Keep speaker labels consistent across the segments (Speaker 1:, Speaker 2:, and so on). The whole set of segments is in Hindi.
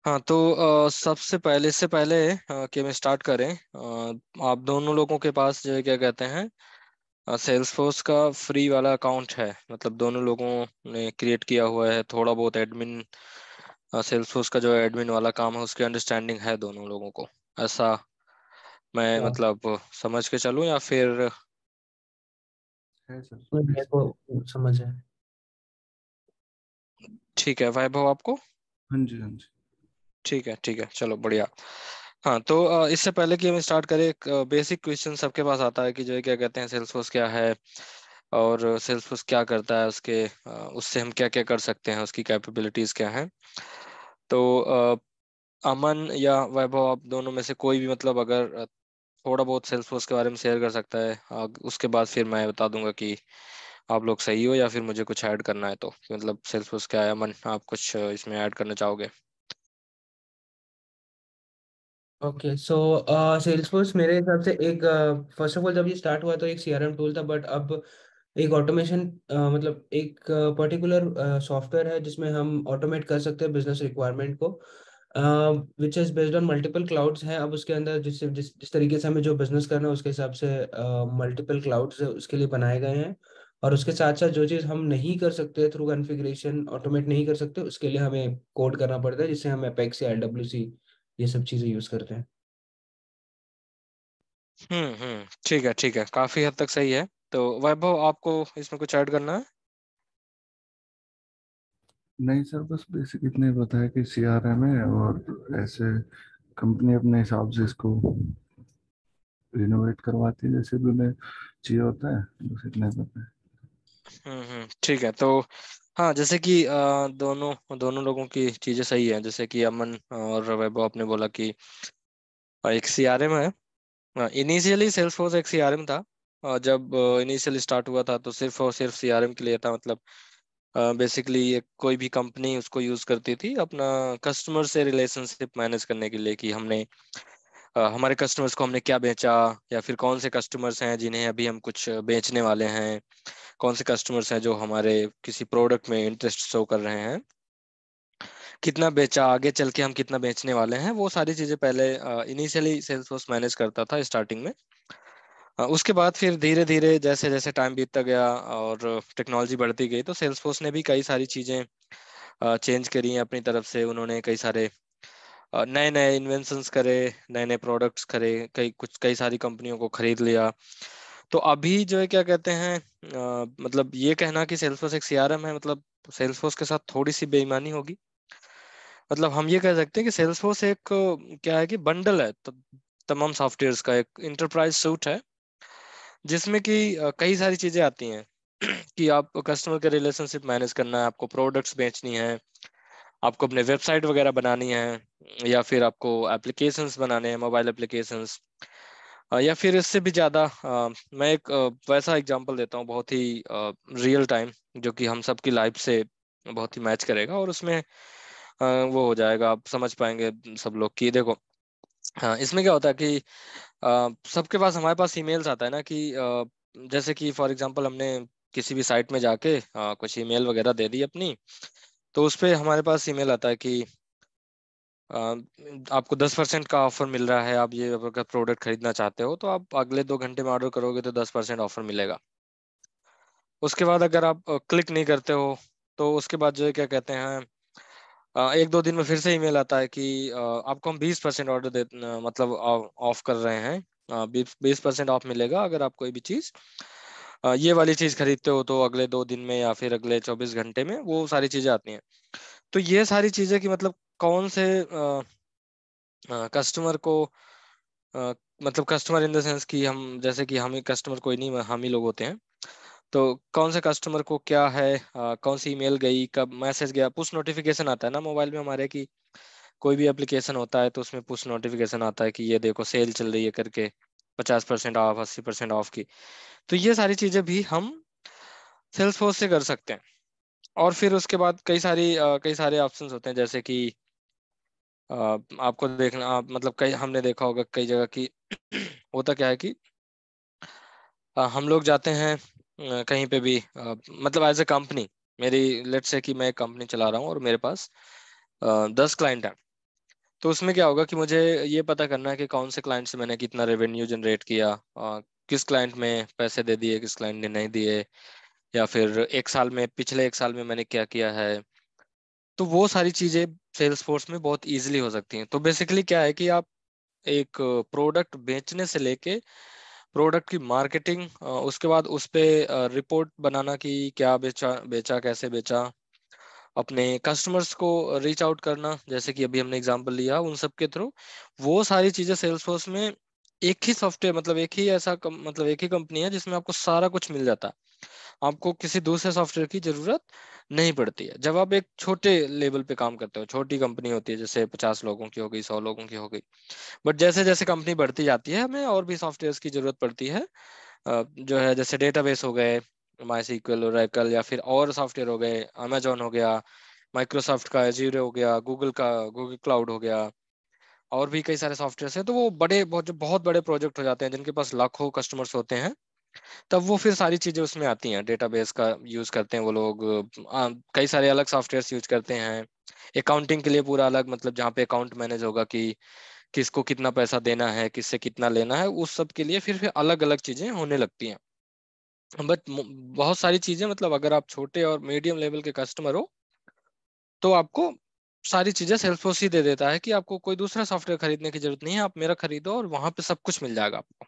Speaker 1: हाँ तो सबसे पहले इससे पहले कि हम स्टार्ट करें, आप दोनों लोगों के पास जो है क्या कहते हैं सेल्सफोर्स का फ्री वाला अकाउंट है, मतलब दोनों लोगों ने क्रिएट किया हुआ है। थोड़ा बहुत एडमिन, सेल्सफोर्स का जो एडमिन वाला काम है उसकी अंडरस्टैंडिंग है दोनों लोगों को, ऐसा मैं
Speaker 2: हाँ,
Speaker 1: मतलब समझ के चलूं या फिर?
Speaker 2: है सर
Speaker 1: हम्म।
Speaker 2: मेरे को समझ है।
Speaker 1: ठीक है वैभव, आपको?
Speaker 2: हाँ जी, हाँ जी।
Speaker 1: ठीक है ठीक है, चलो बढ़िया। हाँ तो इससे पहले कि हम स्टार्ट करें, एक बेसिक क्वेश्चन सबके पास आता है कि जो है क्या कहते हैं सेल्सफोर्स क्या है और सेल्सफोर्स क्या करता है, उसके उससे हम क्या क्या कर सकते हैं, उसकी कैपेबिलिटीज क्या हैं। तो अमन या वैभव, आप दोनों में से कोई भी मतलब अगर थोड़ा बहुत सेल्सफोर्स के बारे में शेयर कर सकता है, उसके बाद फिर मैं बता दूंगा कि आप लोग सही हो या फिर मुझे कुछ ऐड करना है। तो मतलब सेल्सफोर्स क्या है, अमन आप कुछ इसमें ऐड करना चाहोगे?
Speaker 2: ओके, सो सेल्सफोर्स मेरे हिसाब से एक, फर्स्ट ऑफ ऑल जब ये स्टार्ट हुआ तो एक सीआरएम टूल था, बट अब एक ऑटोमेशन, मतलब एक पर्टिकुलर सॉफ्टवेयर है जिसमें हम ऑटोमेट कर सकते हैं बिजनेस रिक्वायरमेंट को, which is based on multiple clouds हैं। अब उसके अंदर जिस तरीके से हमें जो बिजनेस करना है उसके हिसाब से मल्टीपल क्लाउड्स उसके लिए बनाए गए हैं। और उसके साथ साथ जो चीज़ हम नहीं कर सकते थ्रू कॉन्फ़िगरेशन, ऑटोमेट नहीं कर सकते, उसके लिए हमें कोड करना पड़ता है, जिससे हम एपेक्स या एलडब्ल्यूसी ये सब चीज़ें यूज़ करते हैं।
Speaker 1: ठीक है ठीक है, काफी हद तक सही है। तो वैभव, आपको इसमें कुछ ऐड करना है?
Speaker 2: नहीं सर, बस बेसिक इतना ही पता है कि सीआरएम है, और ऐसे कंपनी अपने हिसाब से इसको रिनोवेट करवाती है जैसे भी उन्हें चाहिए होता है। बस इतना ही पता है।
Speaker 1: ठीक है। तो हाँ, जैसे कि दोनों दोनों लोगों की चीजें सही है। जैसे कि अमन और वैभव आपने बोला कि एक सीआरएम है। इनिशियली सेल्सफोर्स एक सीआरएम था, और जब इनिशियल स्टार्ट हुआ था तो सिर्फ और सिर्फ सीआरएम के लिए था। मतलब बेसिकली ये कोई भी कंपनी उसको यूज करती थी अपना कस्टमर से रिलेशनशिप मैनेज करने के लिए, कि हमने हमारे कस्टमर्स को हमने क्या बेचा, या फिर कौन से कस्टमर्स हैं जिन्हें अभी हम कुछ बेचने वाले हैं, कौन से कस्टमर्स हैं जो हमारे किसी प्रोडक्ट में इंटरेस्ट शो कर रहे हैं, कितना बेचा, आगे चल के हम कितना बेचने वाले हैं, वो सारी चीजें पहले इनिशियली सेल्स फोर्स मैनेज करता था स्टार्टिंग में। उसके बाद फिर धीरे धीरे जैसे जैसे टाइम बीतता गया और टेक्नोलॉजी बढ़ती गई, तो सेल्स फोर्स ने भी कई सारी चीजें चेंज करी हैं अपनी तरफ से। उन्होंने कई सारे नए नए इन्वेंशंस करे, नए नए प्रोडक्ट्स करे, कई सारी कंपनियों को खरीद लिया। तो अभी जो है क्या कहते हैं, मतलब ये कहना कि सेल्सफोर्स एक सीआरएम है, मतलब सेल्सफोर्स के साथ थोड़ी सी बेईमानी होगी। मतलब हम ये कह सकते हैं कि सेल्सफोर्स एक क्या है कि बंडल है, तमाम सॉफ्टवेयर्स का एक इंटरप्राइज सूट है, जिसमें कि कई सारी चीजें आती हैं कि आप कस्टमर के रिलेशनशिप मैनेज करना है, आपको प्रोडक्ट्स बेचनी है, आपको अपने वेबसाइट वगैरह बनानी है, या फिर आपको एप्लीकेशंस बनाने हैं, मोबाइल एप्लीकेशंस, या फिर इससे भी ज़्यादा। मैं एक वैसा एग्जांपल देता हूँ, बहुत ही रियल टाइम, जो कि हम सबकी लाइफ से बहुत ही मैच करेगा, और उसमें वो हो जाएगा, आप समझ पाएंगे सब लोग कि देखो। हाँ, इसमें क्या होता है कि सबके पास, हमारे पास ईमेल्स आता है ना कि जैसे कि फॉर एग्जांपल हमने किसी भी साइट में जाके कुछ ईमेल वगैरह दे दी अपनी, तो उस पे हमारे पास ईमेल आता है कि अ, आपको 10% का ऑफर मिल रहा है, आप ये अगर प्रोडक्ट खरीदना चाहते हो तो आप अगले 2 घंटे में ऑर्डर करोगे तो 10% ऑफर मिलेगा। उसके बाद अगर आप क्लिक नहीं करते हो, तो उसके बाद जो है क्या कहते हैं, एक दो दिन में फिर से ईमेल आता है कि आपको हम 20% ऑर्डर दे, मतलब ऑफ कर रहे हैं, 20% ऑफ मिलेगा अगर आप कोई भी चीज़ ये वाली चीज़ खरीदते हो, तो अगले 2 दिन में या फिर अगले 24 घंटे में वो सारी चीज़ें आती हैं। तो ये सारी चीज़ें कि मतलब कौन से कस्टमर को, अ, मतलब कस्टमर इन द सेंस कि हम, जैसे कि हम ही कस्टमर, कोई नहीं, हम ही लोग होते हैं। तो कौन से कस्टमर को क्या है, कौन सी ईमेल गई, कब मैसेज गया, पुश नोटिफिकेशन आता है ना मोबाइल में हमारे की, कोई भी एप्लीकेशन होता है तो उसमें पुश नोटिफिकेशन आता है कि ये देखो सेल चल रही है करके, 50% ऑफ, 80% ऑफ की। तो ये सारी चीजें भी हम सेल्स फोर्स से कर सकते हैं। और फिर उसके बाद कई सारे ऑप्शंस होते हैं, जैसे कि आपको देखना, आप मतलब कई, हमने देखा होगा कई जगह की होता क्या है कि हम लोग जाते हैं कहीं पे भी, मतलब एज ए कंपनी, मेरी लेट्स से कि मैं एक कंपनी चला रहा हूँ और मेरे पास 10 क्लाइंट हैं। तो उसमें क्या होगा कि मुझे ये पता करना है कि कौन से क्लाइंट से मैंने कितना रेवेन्यू जनरेट किया, किस क्लाइंट में पैसे दे दिए, किस क्लाइंट ने नहीं दिए, या फिर एक साल में, पिछले एक साल में मैंने क्या किया है। तो वो सारी चीजें सेल्स फोर्स में बहुत इजीली हो सकती हैं। तो बेसिकली क्या है कि आप एक प्रोडक्ट बेचने से लेके प्रोडक्ट की मार्केटिंग, उसके बाद उस पे रिपोर्ट बनाना कि क्या बेचा बेचा कैसे बेचा, अपने कस्टमर्स को रीच आउट करना, जैसे कि अभी हमने एग्जांपल लिया, उन सब के थ्रू वो सारी चीजें सेल्स फोर्स में एक ही सॉफ्टवेयर, मतलब एक ही ऐसा मतलब एक ही कंपनी है जिसमें आपको सारा कुछ मिल जाता है। आपको किसी दूसरे सॉफ्टवेयर की जरूरत नहीं पड़ती है। जब आप एक छोटे लेवल पे काम करते हो, छोटी कंपनी होती है जैसे 50 लोगों की हो गई, 100 लोगों की हो गई, बट जैसे जैसे कंपनी बढ़ती जाती है हमें और भी सॉफ्टवेयर की जरूरत पड़ती है। जो है जैसे डेटाबेस हो गए, माई सीक्वल, ओरेकल, या फिर और सॉफ्टवेयर हो गए, अमेजोन हो गया, माइक्रोसॉफ्ट का एज्यूर हो गया, गूगल का गूगल क्लाउड हो गया, और भी कई सारे सॉफ्टवेयर हैं। तो वो बड़े बहुत, जो बहुत बड़े प्रोजेक्ट हो जाते हैं जिनके पास लाखों कस्टमर्स होते हैं, तब वो फिर सारी चीजें उसमें आती हैं। डेटाबेस का यूज करते हैं वो लोग, कई सारे अलग सॉफ्टवेयर यूज करते हैं। अकाउंटिंग के लिए पूरा अलग, मतलब जहाँ पे अकाउंट मैनेज होगा कि किसको कितना पैसा देना है, किससे कितना लेना है, उस सब के लिए फिर अलग अलग चीजें होने लगती हैं। बट बहुत सारी चीजें, मतलब अगर आप छोटे और मीडियम लेवल के कस्टमर हो, तो आपको सारी चीजें सेल्सफोर्स ही दे देता है कि आपको कोई दूसरा सॉफ्टवेयर खरीदने की जरूरत नहीं है, आप मेरा खरीदो और वहां पे सब कुछ मिल जाएगा आपको।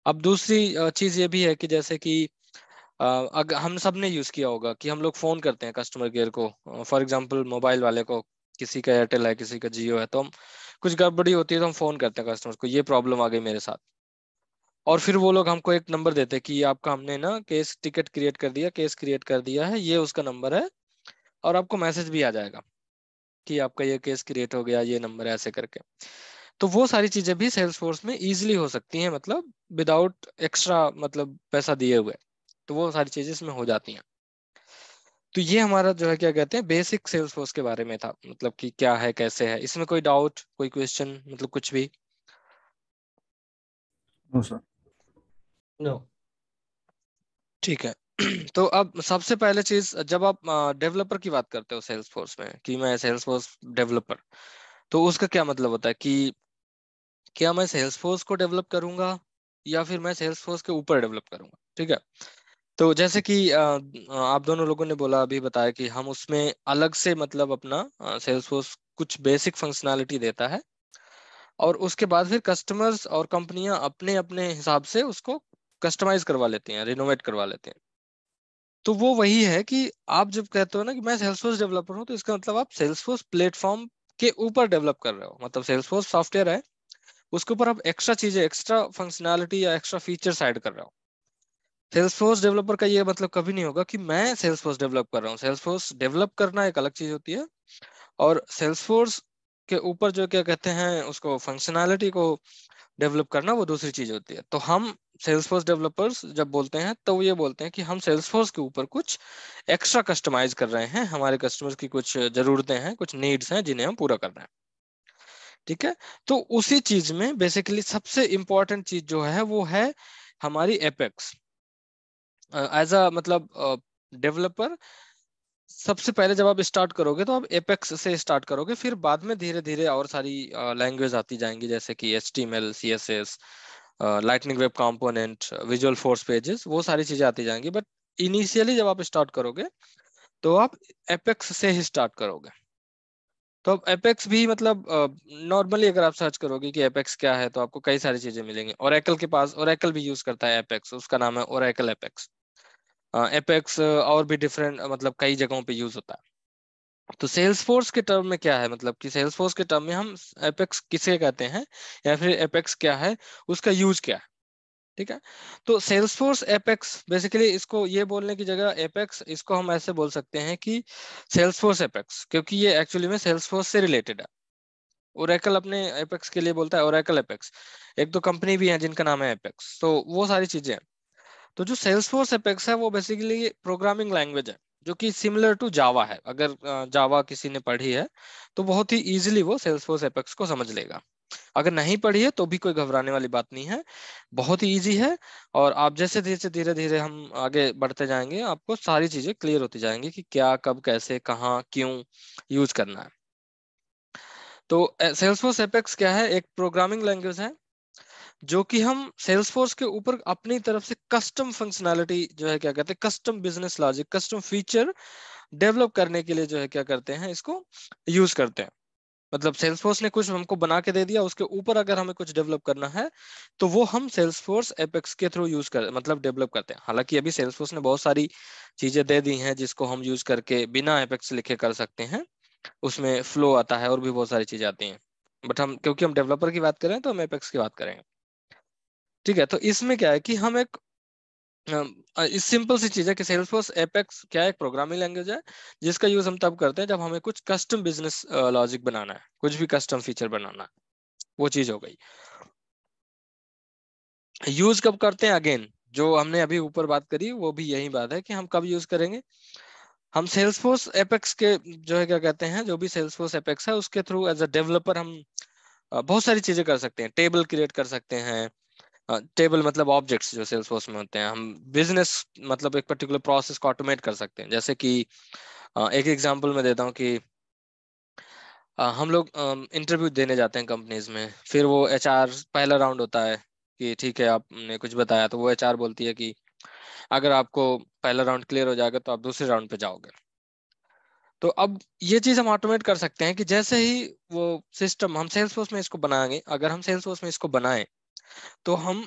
Speaker 1: अब दूसरी चीज ये भी है कि जैसे कि अगर हम सब ने यूज किया होगा कि हम लोग फोन करते हैं कस्टमर केयर को, फॉर एग्जांपल मोबाइल वाले को, किसी का एयरटेल है, किसी का जियो है, तो हम कुछ गड़बड़ी होती है तो हम फोन करते हैं कस्टमर को, ये प्रॉब्लम आ गई मेरे साथ। और फिर वो लोग हमको एक नंबर देते हैं कि आपका हमने ना केस टिकट क्रिएट कर दिया, केस क्रिएट कर दिया है, ये उसका नंबर है, और आपको मैसेज भी आ जाएगा कि आपका ये केस क्रिएट हो गया, ये नंबर है, ऐसे करके। तो वो सारी चीजें भी सेल्स फोर्स में इजीली हो सकती हैं, मतलब विदाउट एक्स्ट्रा, मतलब पैसा दिए हुए। तो वो सारी चीजें इसमें हो जाती हैं। तो ये हमारा जो है क्या कहते हैं, बेसिक सेल्स फोर्स के बारे में था, मतलब कि क्या है, कैसे है, इसमें कोई डाउट, कोई क्वेश्चन, मतलब कुछ भी।
Speaker 3: No sir.
Speaker 2: नो।
Speaker 1: ठीक है। तो अब सबसे पहले चीज, जब आप डेवलपर की बात करते हो सेल्स फोर्स में कि मैं सेल्स फोर्स डेवलपर, तो उसका क्या मतलब होता है कि क्या मैं सेल्स फोर्स को डेवलप करूंगा या फिर मैं सेल्स फोर्स के ऊपर डेवलप करूंगा। ठीक है। तो जैसे कि आप दोनों लोगों ने बोला, अभी बताया कि हम उसमें अलग से, मतलब अपना सेल्स फोर्स कुछ बेसिक फंक्शनैलिटी देता है, और उसके बाद फिर कस्टमर्स और कंपनियां अपने अपने हिसाब से उसको कस्टमाइज करवा लेते हैं, रिनोवेट करवा लेते हैं। तो वो वही है कि आप जब कहते हो ना कि मैं सेल्सफोर्स डेवलपर हूँ, तो इसका मतलब आप सेल्सफोर्स प्लेटफॉर्म के ऊपर डेवलप कर रहे हो, मतलब सेल्सफोर्स सॉफ्टवेयर है, उसके ऊपर आप एक्स्ट्रा चीजें, एक्स्ट्रा फंक्शनैलिटी या एक्स्ट्रा फीचर्स ऐड कर रहे हो। सेल्सफोर्स डेवलपर का ये मतलब कभी नहीं होगा कि मैं सेल्सफोर्स डेवलप कर रहा हूँ। सेल्सफोर्स डेवलप करना एक अलग चीज होती है, और सेल्सफोर्स के ऊपर जो क्या कहते हैं उसको, फंक्शनैलिटी को डेवलप करना, वो दूसरी चीज होती है। तो हम सेल्सफोर्स डेवलपर्स जब बोलते हैं तो वो ये बोलते हैं कि हम सेल्सफोर्स के ऊपर कुछ एक्स्ट्रा कस्टमाइज कर रहे हैं, हमारे कस्टमर्स की कुछ जरूरतें हैं, कुछ नीड्स हैं जिन्हें हम पूरा कर रहे हैं। ठीक है। तो उसी चीज में बेसिकली सबसे इंपॉर्टेंट चीज जो है वो है हमारी एपेक्स। एज अ, मतलब डेवलपर, सबसे पहले जब आप स्टार्ट करोगे तो आप एपेक्स से स्टार्ट करोगे, फिर बाद में धीरे धीरे और सारी लैंग्वेज आती जाएंगी, जैसे कि HTML, CSS, lightning web component, visual force pages, वो सारी चीजें आती जाएंगी। बट इनिशियली जब आप स्टार्ट करोगे तो आप एपेक्स से ही स्टार्ट करोगे। तो अब एपेक्स भी, मतलब नॉर्मली अगर आप सर्च करोगे कि एपेक्स क्या है, तो आपको कई सारी चीजें मिलेंगी। ओरेकल के पास, ओरेकल भी यूज करता है एपेक्स, उसका नाम है ओरेकल एपेक्स। एपेक्स और भी डिफरेंट, मतलब कई जगहों पे यूज होता है। तो सेल्स फोर्स के टर्म में क्या है, मतलब कि सेल्स फोर्स के टर्म में हम एपेक्स किसे कहते हैं, या फिर एपेक्स क्या है, उसका यूज क्या है। ठीक है। तो सेल्स फोर्स एपेक्स, बेसिकली इसको ये बोलने की जगह एपेक्स, इसको हम ऐसे बोल सकते हैं कि सेल्स फोर्स एपेक्स, क्योंकि ये एक्चुअली में सेल्स फोर्स से रिलेटेड है। ओरेकल अपने एपेक्स के लिए बोलता है ओरेकल एपेक्स। एक दो कंपनी भी है जिनका नाम है एपेक्स, तो वो सारी चीजें हैं। तो जो सेल्सफोर्स एपेक्स है वो बेसिकली प्रोग्रामिंग लैंग्वेज है, जो कि सिमिलर टू जावा है। अगर जावा किसी ने पढ़ी है तो बहुत ही इजीली वो सेल्सफोर्स एपेक्स को समझ लेगा। अगर नहीं पढ़ी है तो भी कोई घबराने वाली बात नहीं है, बहुत ही इजी है। और आप जैसे धीरे धीरे धीरे हम आगे बढ़ते जाएंगे, आपको सारी चीजें क्लियर होती जाएंगी कि क्या, कब, कैसे, कहाँ, क्यों यूज करना है। तो सेल्सफोर्स एपेक्स क्या है, एक प्रोग्रामिंग लैंग्वेज है जो कि हम सेल्सफोर्स के ऊपर अपनी तरफ से कस्टम फंक्शनैलिटी जो है क्या कहते हैं, custom business logic, custom feature develop करने के लिए जो है क्या करते हैं, इसको यूज करते हैं। मतलब सेल्सफोर्स ने कुछ हमको बना के दे दिया, उसके ऊपर अगर हमें कुछ डेवलप करना है तो वो हम सेल्सफोर्स एपेक्स के थ्रू यूज कर मतलब डेवलप करते हैं। हालांकि अभी सेल्सफोर्स ने बहुत सारी चीजें दे दी हैं जिसको हम यूज करके बिना एपेक्स लिखे कर सकते हैं। उसमें फ्लो आता है और भी बहुत सारी चीजें आती हैं, बट हम क्योंकि हम डेवलपर की बात कर रहे हैं तो हम एपेक्स की बात करेंगे। ठीक है, तो इसमें क्या है कि हम एक इस सिंपल सी चीज है कि सेल्सफोर्स एपेक्स क्या है, एक प्रोग्रामिंग लैंग्वेज है जिसका यूज हम तब करते हैं जब हमें कुछ कस्टम बिजनेस लॉजिक बनाना है, कुछ भी कस्टम फीचर बनाना है, वो चीज हो गई। यूज कब करते हैं, अगेन जो हमने अभी ऊपर बात करी वो भी यही बात है कि हम कब यूज करेंगे। हम सेल्सफोर्स एपेक्स के जो है क्या कहते हैं, जो भी सेल्सफोर्स एपेक्स है उसके थ्रू एज अ डेवलपर हम बहुत सारी चीजें कर सकते हैं। टेबल क्रिएट कर सकते हैं, टेबल मतलब ऑब्जेक्ट्स जो सेल्सफोर्स में होते हैं। हम बिजनेस मतलब एक पर्टिकुलर प्रोसेस को ऑटोमेट कर सकते हैं। जैसे कि एक एग्जांपल मैं देता हूँ कि हम लोग इंटरव्यू देने जाते हैं कंपनीज में, फिर वो एचआर पहला राउंड होता है कि ठीक है आपने कुछ बताया, तो वो एचआर बोलती है कि अगर आपको पहला राउंड क्लियर हो जाएगा तो आप दूसरे राउंड पे जाओगे। तो अब ये चीज हम ऑटोमेट कर सकते हैं कि जैसे ही वो सिस्टम हम सेल्सफोर्स में इसको बनाएंगे, अगर हम सेल्सफोर्स में इसको बनाएं तो हम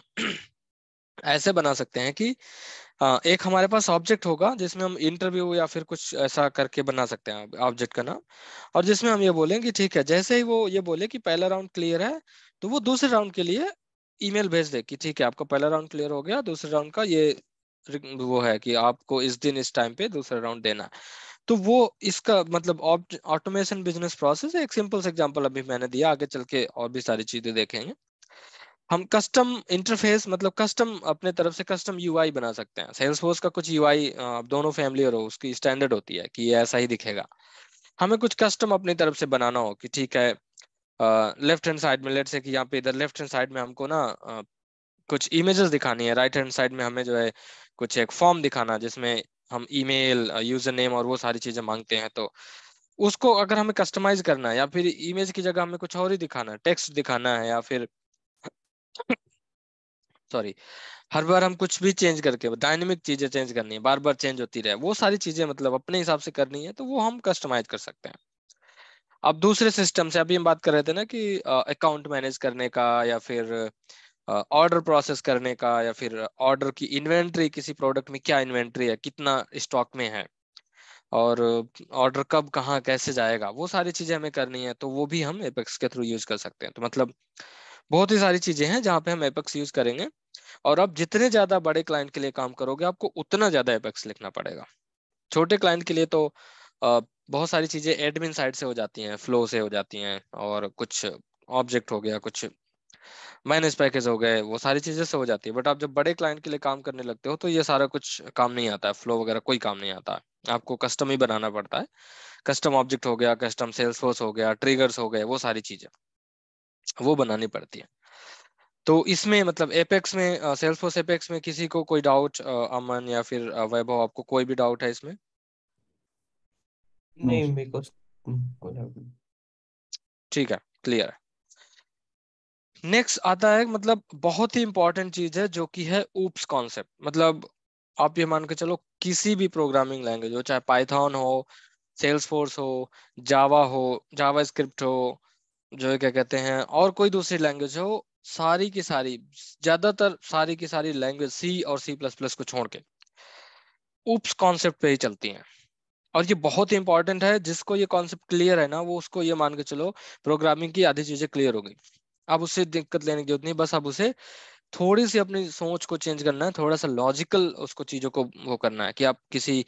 Speaker 1: ऐसे बना सकते हैं कि एक हमारे पास ऑब्जेक्ट होगा जिसमें हम इंटरव्यू या फिर कुछ ऐसा करके बना सकते हैं ऑब्जेक्ट का नाम। और जिसमें हम ये बोलें कि ठीक है, जैसे ही वो ये बोले कि पहला राउंड क्लियर है तो वो दूसरे राउंड के लिए ईमेल भेज दे कि ठीक है आपका पहला राउंड क्लियर हो गया, दूसरे राउंड का ये वो है कि आपको इस दिन इस टाइम पे दूसरा राउंड देना है। तो वो इसका मतलब ऑटोमेशन बिजनेस प्रोसेस है। एक सिंपल सा एग्जांपल अभी मैंने दिया, आगे चल के और भी सारी चीजें देखेंगे। हम कस्टम इंटरफेस मतलब कस्टम अपने तरफ से कस्टम यूआई बना सकते हैं। सेल्सफोर्स का कुछ यूआई आप दोनों फैमिलियर हो, उसकी स्टैंडर्ड होती है कि ये ऐसा ही दिखेगा। हमें कुछ कस्टम अपनी तरफ से बनाना हो कि ठीक है लेफ्ट हैंड साइड में लेट से कि यहाँ पे इधर लेफ्ट हैंड साइड में हमको ना कुछ इमेजेस दिखानी है, राइट हैंड साइड में हमें जो है कुछ एक फॉर्म दिखाना जिसमें हम ईमेल यूजर नेम और वो सारी चीजें मांगते हैं। तो उसको अगर हमें कस्टमाइज करना है या फिर इमेज की जगह हमें कुछ और ही दिखाना है, टेक्स्ट दिखाना है, या फिर सॉरी हर बार हम कुछ भी चेंज करके डायनेमिक चीजें चेंज करनी है, बार बार चेंज होती रहे, वो सारी चीजें मतलब अपने हिसाब से करनी है, तो वो हम कस्टमाइज कर सकते हैं। अब दूसरे सिस्टम से अभी हम बात कर रहे थे ना कि अकाउंट मैनेज करने का या फिर ऑर्डर प्रोसेस करने का, या फिर ऑर्डर की इन्वेंट्री, किसी प्रोडक्ट में क्या इन्वेंट्री है, कितना स्टॉक में है, और ऑर्डर कब कहाँ कैसे जाएगा, वो सारी चीजें हमें करनी है, तो वो भी हम एपेक्स के थ्रू यूज कर सकते हैं। तो मतलब बहुत ही सारी चीजें हैं जहाँ पे हम एपेक्स यूज करेंगे। और अब जितने ज्यादा बड़े क्लाइंट के लिए काम करोगे आपको उतना ज्यादा एपेक्स लिखना पड़ेगा। छोटे क्लाइंट के लिए तो बहुत सारी चीजें एडमिन साइड से हो जाती हैं, फ्लो से हो जाती हैं, और कुछ ऑब्जेक्ट हो गया, कुछ मैनेज पैकेज हो गए, वो सारी चीजें से हो जाती है। बट आप जब बड़े क्लाइंट के लिए काम करने लगते हो तो ये सारा कुछ काम नहीं आता है, फ्लो वगैरह कोई काम नहीं आता है, आपको कस्टम ही बनाना पड़ता है। कस्टम ऑब्जेक्ट हो गया, कस्टम सेल्सफोर्स हो गया, ट्रिगर्स हो गए, वो सारी चीजें वो बनानी पड़ती है। तो इसमें मतलब एपेक्स में सेल्सफोर्स एपेक्स में किसी को कोई डाउट, अमन या फिर वैभव, आपको कोई भी डाउट है इसमें?
Speaker 2: नहीं मेरे को कोई doubt नहीं।
Speaker 1: ठीक है, क्लियर है। नेक्स्ट आता है मतलब बहुत ही इंपॉर्टेंट चीज है जो कि है ऊप्स कॉन्सेप्ट। मतलब आप ये मान के चलो किसी भी प्रोग्रामिंग लैंग्वेज हो, चाहे पाइथन हो, सेल्सफोर्स हो, जावा हो, जावा स्क्रिप्ट हो, जो है क्या कहते हैं, और कोई दूसरी लैंग्वेज हो, सारी की सारी, ज्यादातर सारी की सारी लैंग्वेज सी और सी प्लस प्लस को छोड़ के ऊप्स कॉन्सेप्ट पे ही चलती हैं। और ये बहुत ही इंपॉर्टेंट है, जिसको ये कॉन्सेप्ट क्लियर है ना वो उसको ये मान के चलो प्रोग्रामिंग की आधी चीजें क्लियर हो गई। अब उससे दिक्कत लेने की जरूरत नहीं, बस अब उसे थोड़ी सी अपनी सोच को चेंज करना है, थोड़ा सा लॉजिकल उसको चीजों को वो करना है कि आप किसी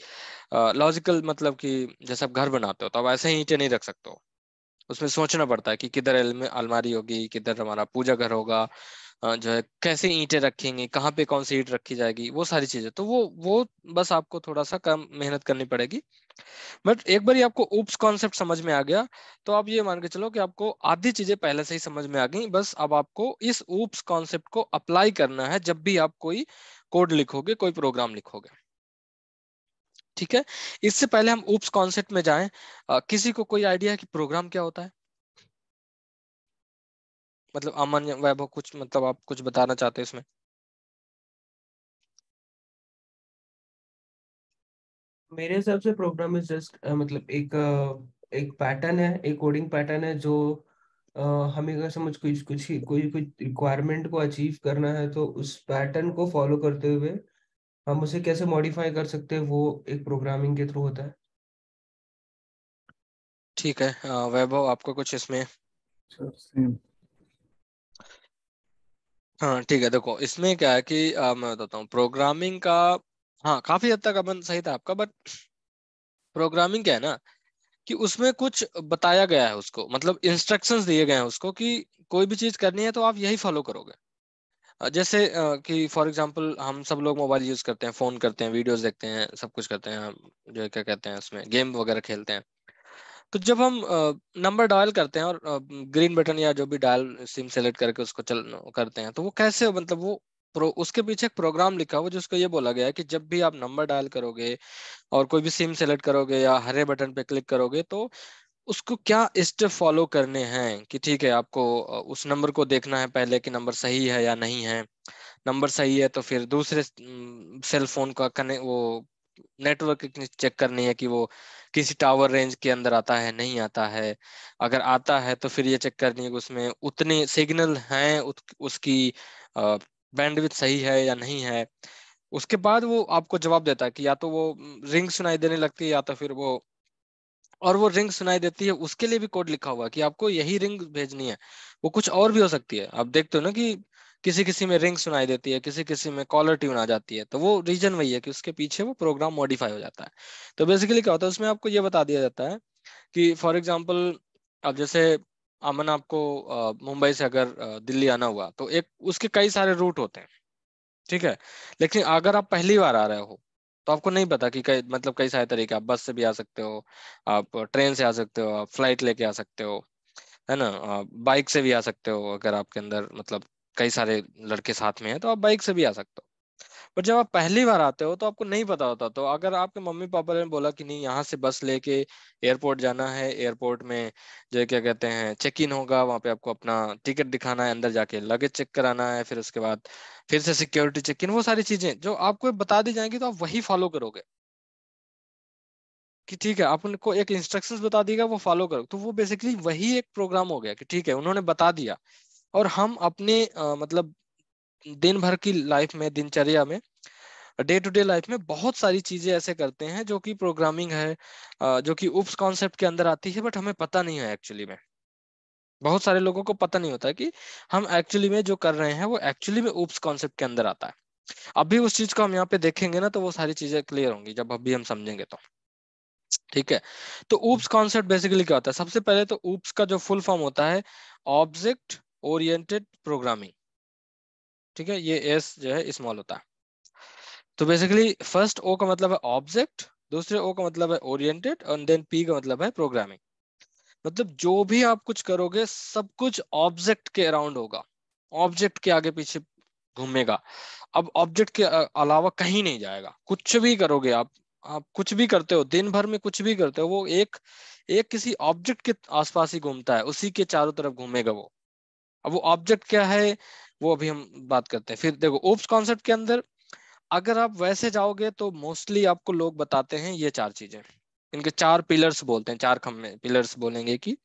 Speaker 1: लॉजिकल मतलब कि जैसे आप घर बनाते हो तो आप ऐसे ही ईंटें नहीं रख सकते हो। उसमें सोचना पड़ता है कि किधर अलमारी होगी, किधर हमारा पूजा घर होगा, जो है कैसे ईंटें रखेंगे, कहाँ पे कौन सी ईंट रखी जाएगी, वो सारी चीजें, तो वो बस आपको थोड़ा सा कम मेहनत करनी पड़ेगी। बट एक बार आपको ऊप्स कॉन्सेप्ट समझ में आ गया तो आप ये मान के चलो कि आपको आधी चीजें पहले से ही समझ में आ गई, बस अब आपको इस ऊप्स कॉन्सेप्ट को अप्लाई करना है जब भी आप कोई कोड लिखोगे, कोई प्रोग्राम लिखोगे। ठीक है, इससे पहले हम ऊप्स कॉन्सेप्ट में जाएं, किसी को कोई आइडिया है कि प्रोग्राम क्या होता है? मतलब अमन या वैभव, कुछ मतलब आप कुछ बताना चाहते हैं इसमें?
Speaker 2: मेरे हिसाब से प्रोग्राम इज जस्ट मतलब एक पैटर्न है, एक कोडिंग पैटर्न है जो अ, हमें अगर समझ कुछ कुछ कोई कुछ रिक्वायरमेंट को अचीव करना है तो उस पैटर्न को फॉलो करते हुए हम उसे कैसे मॉडिफाई कर सकते हैं, वो एक प्रोग्रामिंग के थ्रू होता है।
Speaker 1: ठीक है, वैभव आपको कुछ इसमें?
Speaker 3: सेम।
Speaker 1: हाँ ठीक है, देखो इसमें क्या है कि मैं बताता हूँ प्रोग्रामिंग का। हाँ, काफी हद तक अमन सही था आपका, बट प्रोग्रामिंग क्या है ना, कि उसमें कुछ बताया गया है उसको, मतलब इंस्ट्रक्शंस दिए गए हैं उसको कि कोई भी चीज करनी है तो आप यही फॉलो करोगे। जैसे कि फॉर एग्जांपल हम सब लोग मोबाइल यूज करते हैं, फोन करते हैं, वीडियोस देखते हैं, सब कुछ करते हैं, जो है क्या कहते हैं उसमें, गेम वगैरह खेलते हैं। तो जब हम नंबर डायल करते हैं और ग्रीन बटन या जो भी डायल सिम सेलेक्ट करके उसको चल करते हैं, तो वो कैसे, मतलब वो उसके पीछे एक प्रोग्राम लिखा हुआ है जिसको ये बोला गया है कि जब भी आप नंबर डायल करोगे और कोई भी सिम सेलेक्ट करोगे या हरे बटन पे क्लिक करोगे, तो उसको क्या स्टेप फॉलो करने हैं, कि ठीक है आपको उस नंबर को देखना है पहले कि नंबर सही है या नहीं है। नंबर सही है तो फिर दूसरे सेल फोन का कने वो नेटवर्क चेक करनी है कि वो किसी टावर रेंज के अंदर आता है नहीं आता है। अगर आता है तो फिर ये चेक करनी है कि उसमें उतने सिग्नल हैं, उसकी बैंडविड्थ सही है या नहीं है। उसके बाद वो आपको जवाब देता है कि या तो वो रिंग सुनाई देने लगती है या तो फिर वो, और वो रिंग सुनाई देती है उसके लिए भी कोड लिखा हुआ है कि आपको यही रिंग भेजनी है। वो कुछ और भी हो सकती है, आप देखते हो ना कि किसी किसी में रिंग सुनाई देती है, किसी किसी में कॉलर ट्यून आ जाती है, तो वो रीजन वही है कि उसके पीछे वो प्रोग्राम मॉडिफाई हो जाता है। तो बेसिकली क्या होता है उसमें, आपको ये बता दिया जाता है कि फॉर एग्जाम्पल, अब जैसे अमन आपको मुंबई से अगर दिल्ली आना हुआ तो एक उसके कई सारे रूट होते हैं, ठीक है। लेकिन अगर आप पहली बार आ रहे हो तो आपको नहीं पता कि कई, मतलब कई सारे तरीके, आप बस से भी आ सकते हो, आप ट्रेन से आ सकते हो, आप फ्लाइट लेके आ सकते हो, है ना, आप बाइक से भी आ सकते हो, अगर आपके अंदर मतलब कई सारे लड़के साथ में हैं तो आप बाइक से भी आ सकते हो। पर जब आप पहली बार आते हो तो आपको नहीं पता होता, तो अगर आपके मम्मी पापा ने बोला कि नहीं यहाँ से बस लेके एयरपोर्ट जाना है, एयरपोर्ट में जो है क्या कहते हैं चेक इन होगा, वहाँ पे आपको अपना टिकट दिखाना है, अंदर जाके लगेज चेक कराना है, फिर उसके बाद फिर से सिक्योरिटी चेक इन, वो सारी चीजें जो आपको बता दी जाएंगी तो आप वही फॉलो करोगे। कि ठीक है, आप उनको एक इंस्ट्रक्शंस बता दिएगा वो फॉलो करो, तो वो बेसिकली वही एक प्रोग्राम हो गया कि ठीक है उन्होंने बता दिया। और हम अपने मतलब दिन भर की लाइफ में, दिनचर्या में, डे टू डे लाइफ में बहुत सारी चीजें ऐसे करते हैं जो कि प्रोग्रामिंग है, जो कि उप्स कॉन्सेप्ट के अंदर आती है, बट हमें पता नहीं है एक्चुअली में। बहुत सारे लोगों को पता नहीं होता है कि हम एक्चुअली में जो कर रहे हैं वो एक्चुअली में उप्स कॉन्सेप्ट के अंदर आता है। अभी उस चीज को हम यहाँ पे देखेंगे ना तो वो सारी चीजें क्लियर होंगी जब अभी हम समझेंगे तो। ठीक है, तो ऊप्स कॉन्सेप्ट बेसिकली क्या होता है, सबसे पहले तो ऊप्स का जो फुल फॉर्म होता है ऑब्जेक्ट ओरिएंटेड प्रोग्रामिंग। ठीक है, ये एस जो है स्मॉल होता है। तो बेसिकली फर्स्ट ओ का मतलब है ऑब्जेक्ट, दूसरे ओ का मतलब है ओरिएंटेड, और देन पी का मतलब है प्रोग्रामिंग। मतलब जो भी आप कुछ करोगे सब कुछ ऑब्जेक्ट के अराउंड होगा, ऑब्जेक्ट के आगे पीछे घूमेगा। अब ऑब्जेक्ट के अलावा कहीं नहीं जाएगा, कुछ भी करोगे आप कुछ भी करते हो दिन भर में, कुछ भी करते हो वो एक एक किसी ऑब्जेक्ट के आसपास ही घूमता है, उसी के चारों तरफ घूमेगा वो। अब वो ऑब्जेक्ट क्या है वो अभी हम बात करते हैं। फिर देखो ओप्स कॉन्सेप्ट के अंदर अगर आप वैसे जाओगे तो मोस्टली आपको लोग बताते हैं ये चार चीजें, इनके चार पिलर्स बोलते हैं, चार खम्भे पिलर्स बोलेंगे कि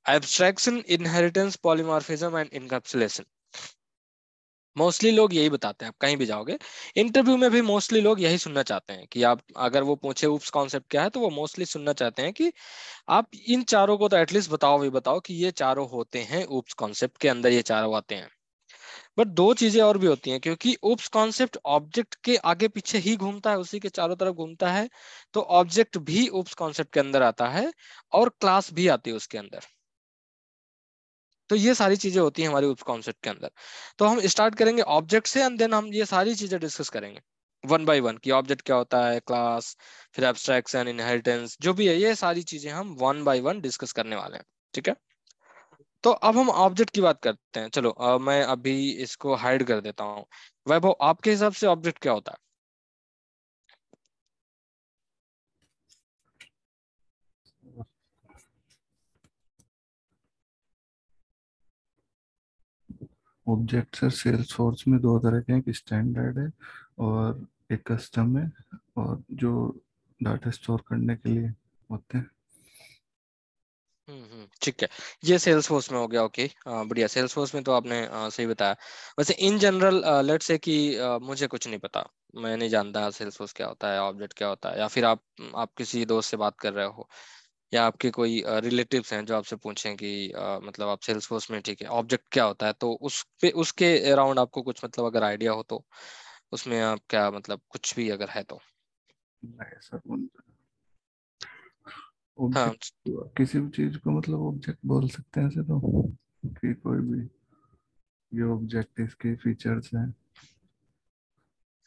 Speaker 1: abstraction, inheritance, polymorphism and encapsulation. Mostly लोग यही बताते हैं, आप कहीं भी जाओगे इंटरव्यू में भी मोस्टली लोग यही सुनना चाहते हैं कि आप अगर वो पूछे उप्स कॉन्सेप्ट क्या है तो वो मोस्टली सुनना चाहते हैं कि आप इन चारों को तो एटलीस्ट बताओ, भी बताओ कि ये चारों होते हैं उप्स कॉन्सेप्ट के अंदर, ये चारों आते हैं। बट दो चीजें और भी होती हैं, क्योंकि उप्स कॉन्सेप्ट ऑब्जेक्ट के आगे पीछे ही घूमता है, उसी के चारों तरफ घूमता है, तो ऑब्जेक्ट भी उप्स कॉन्सेप्ट के अंदर आता है और क्लास भी आती है उसके अंदर। तो ये सारी चीजें होती हैं हमारे उप कॉन्सेप्ट के अंदर। तो हम स्टार्ट करेंगे ऑब्जेक्ट से एंड देन हम ये सारी चीजें डिस्कस करेंगे वन बाय वन, कि ऑब्जेक्ट क्या होता है, क्लास, फिर एब्स्ट्रैक्शन, इनहेरिटेंस, जो भी है ये सारी चीजें हम वन बाय वन डिस्कस करने वाले हैं। ठीक है, तो अब हम ऑब्जेक्ट की बात करते हैं। चलो मैं अभी इसको हाइड कर देता हूँ। वैभव आपके हिसाब से ऑब्जेक्ट क्या होता है?
Speaker 3: ऑब्जेक्ट सर सेल्स फोर्स में दो तरह के हैं, एक स्टैंडर्ड है और एक कस्टम है, और जो डाटा स्टोर करने के लिए होते हैं।
Speaker 1: ठीक है। ये सेल्स फोर्स में हो गया। ओके, बढ़िया। सेल्स फोर्स में तो आपने सही बताया। वैसे इन जनरल लेट से कि मुझे कुछ नहीं पता, मैं नहीं जानता सेल्स फोर्स क्या होता है, ऑब्जेक्ट क्या होता है, या फिर आप किसी दोस्त से बात कर रहे हो, या आपके कोई रिलेटिव्स हैं जो आपसे पूछें कि मतलब आप सेल्स फोर्स में, ठीक है, ऑब्जेक्ट क्या होता है, तो उस पे उसके अराउंड आपको कुछ मतलब अगर आइडिया हो तो उसमें आप क्या मतलब कुछ भी अगर है तो।
Speaker 3: नहीं सर,
Speaker 1: हाँ।
Speaker 3: ऑब्जेक्ट किसी भी चीज को मतलब ऑब्जेक्ट बोल सकते हैं ऐसे तो, कि कोई भी, ये ऑब्जेक्ट इसके फीचर्स हैं।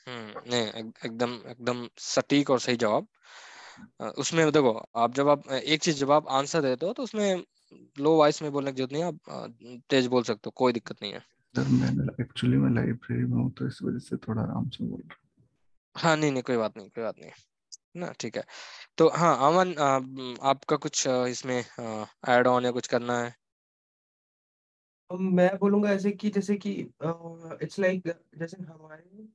Speaker 1: नहीं, एकदम एकदम सटीक और सही जवाब। उसमें देखो, आप जब आप एक चीज जब आप आंसर देते हो तो उसमें लो वॉइस में बोलने की जरूरत नहीं है, आप तेज बोल सकते हो, कोई दिक्कत नहीं है।
Speaker 3: सर मैंने एक्चुअली मैं लाइब्रेरी में हूँ तो इस वजह से थोड़ा आराम से बोल रहा
Speaker 1: हाँ, नहीं नहीं, कोई बात नहीं, कोई बात नहीं ना, ठीक है। तो हाँ अमन, आपका कुछ इसमें ऐड ऑन या कुछ करना है?
Speaker 2: मैं बोलूंगा ऐसे कि जैसे कि इट्स लाइक, जैसे हमारे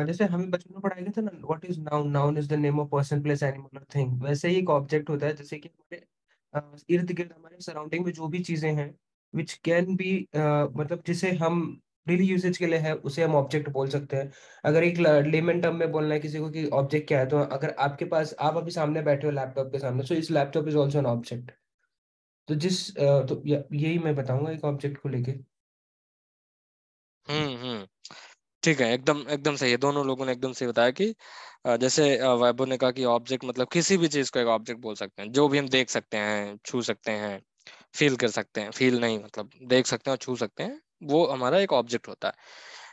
Speaker 2: जैसे हमें बचपन में पढ़ाया गया था ना, what is noun, noun is the name of person place animal और थिंग, वैसे ही एक ऑब्जेक्ट होता है जैसे कि हमारे इर्द गिर्द हमारे सराउंडिंग में जो भी चीजें हैं विच कैन बी, मतलब जिसे हम डेली यूसेज के लिए है उसे हम ऑब्जेक्ट बोल सकते हैं। अगर एक लेमन टर्म में बोलना है किसी को कि ऑब्जेक्ट क्या है, तो अगर आपके पास, आप अभी सामने बैठे हो लैपटॉप के सामने, सो इस laptop is also an object. तो तो यही मैं बताऊंगा एक ऑब्जेक्ट को लेके।
Speaker 1: हम्म। ठीक है, एकदम एकदम सही है। दोनों लोगों ने एकदम सही बताया कि जैसे वैभव ने कहा कि ऑब्जेक्ट मतलब किसी भी चीज को एक ऑब्जेक्ट बोल सकते हैं, जो भी हम देख सकते हैं, छू सकते हैं, फील कर सकते हैं, फील नहीं मतलब देख सकते हैं और छू सकते हैं, वो हमारा एक ऑब्जेक्ट होता है।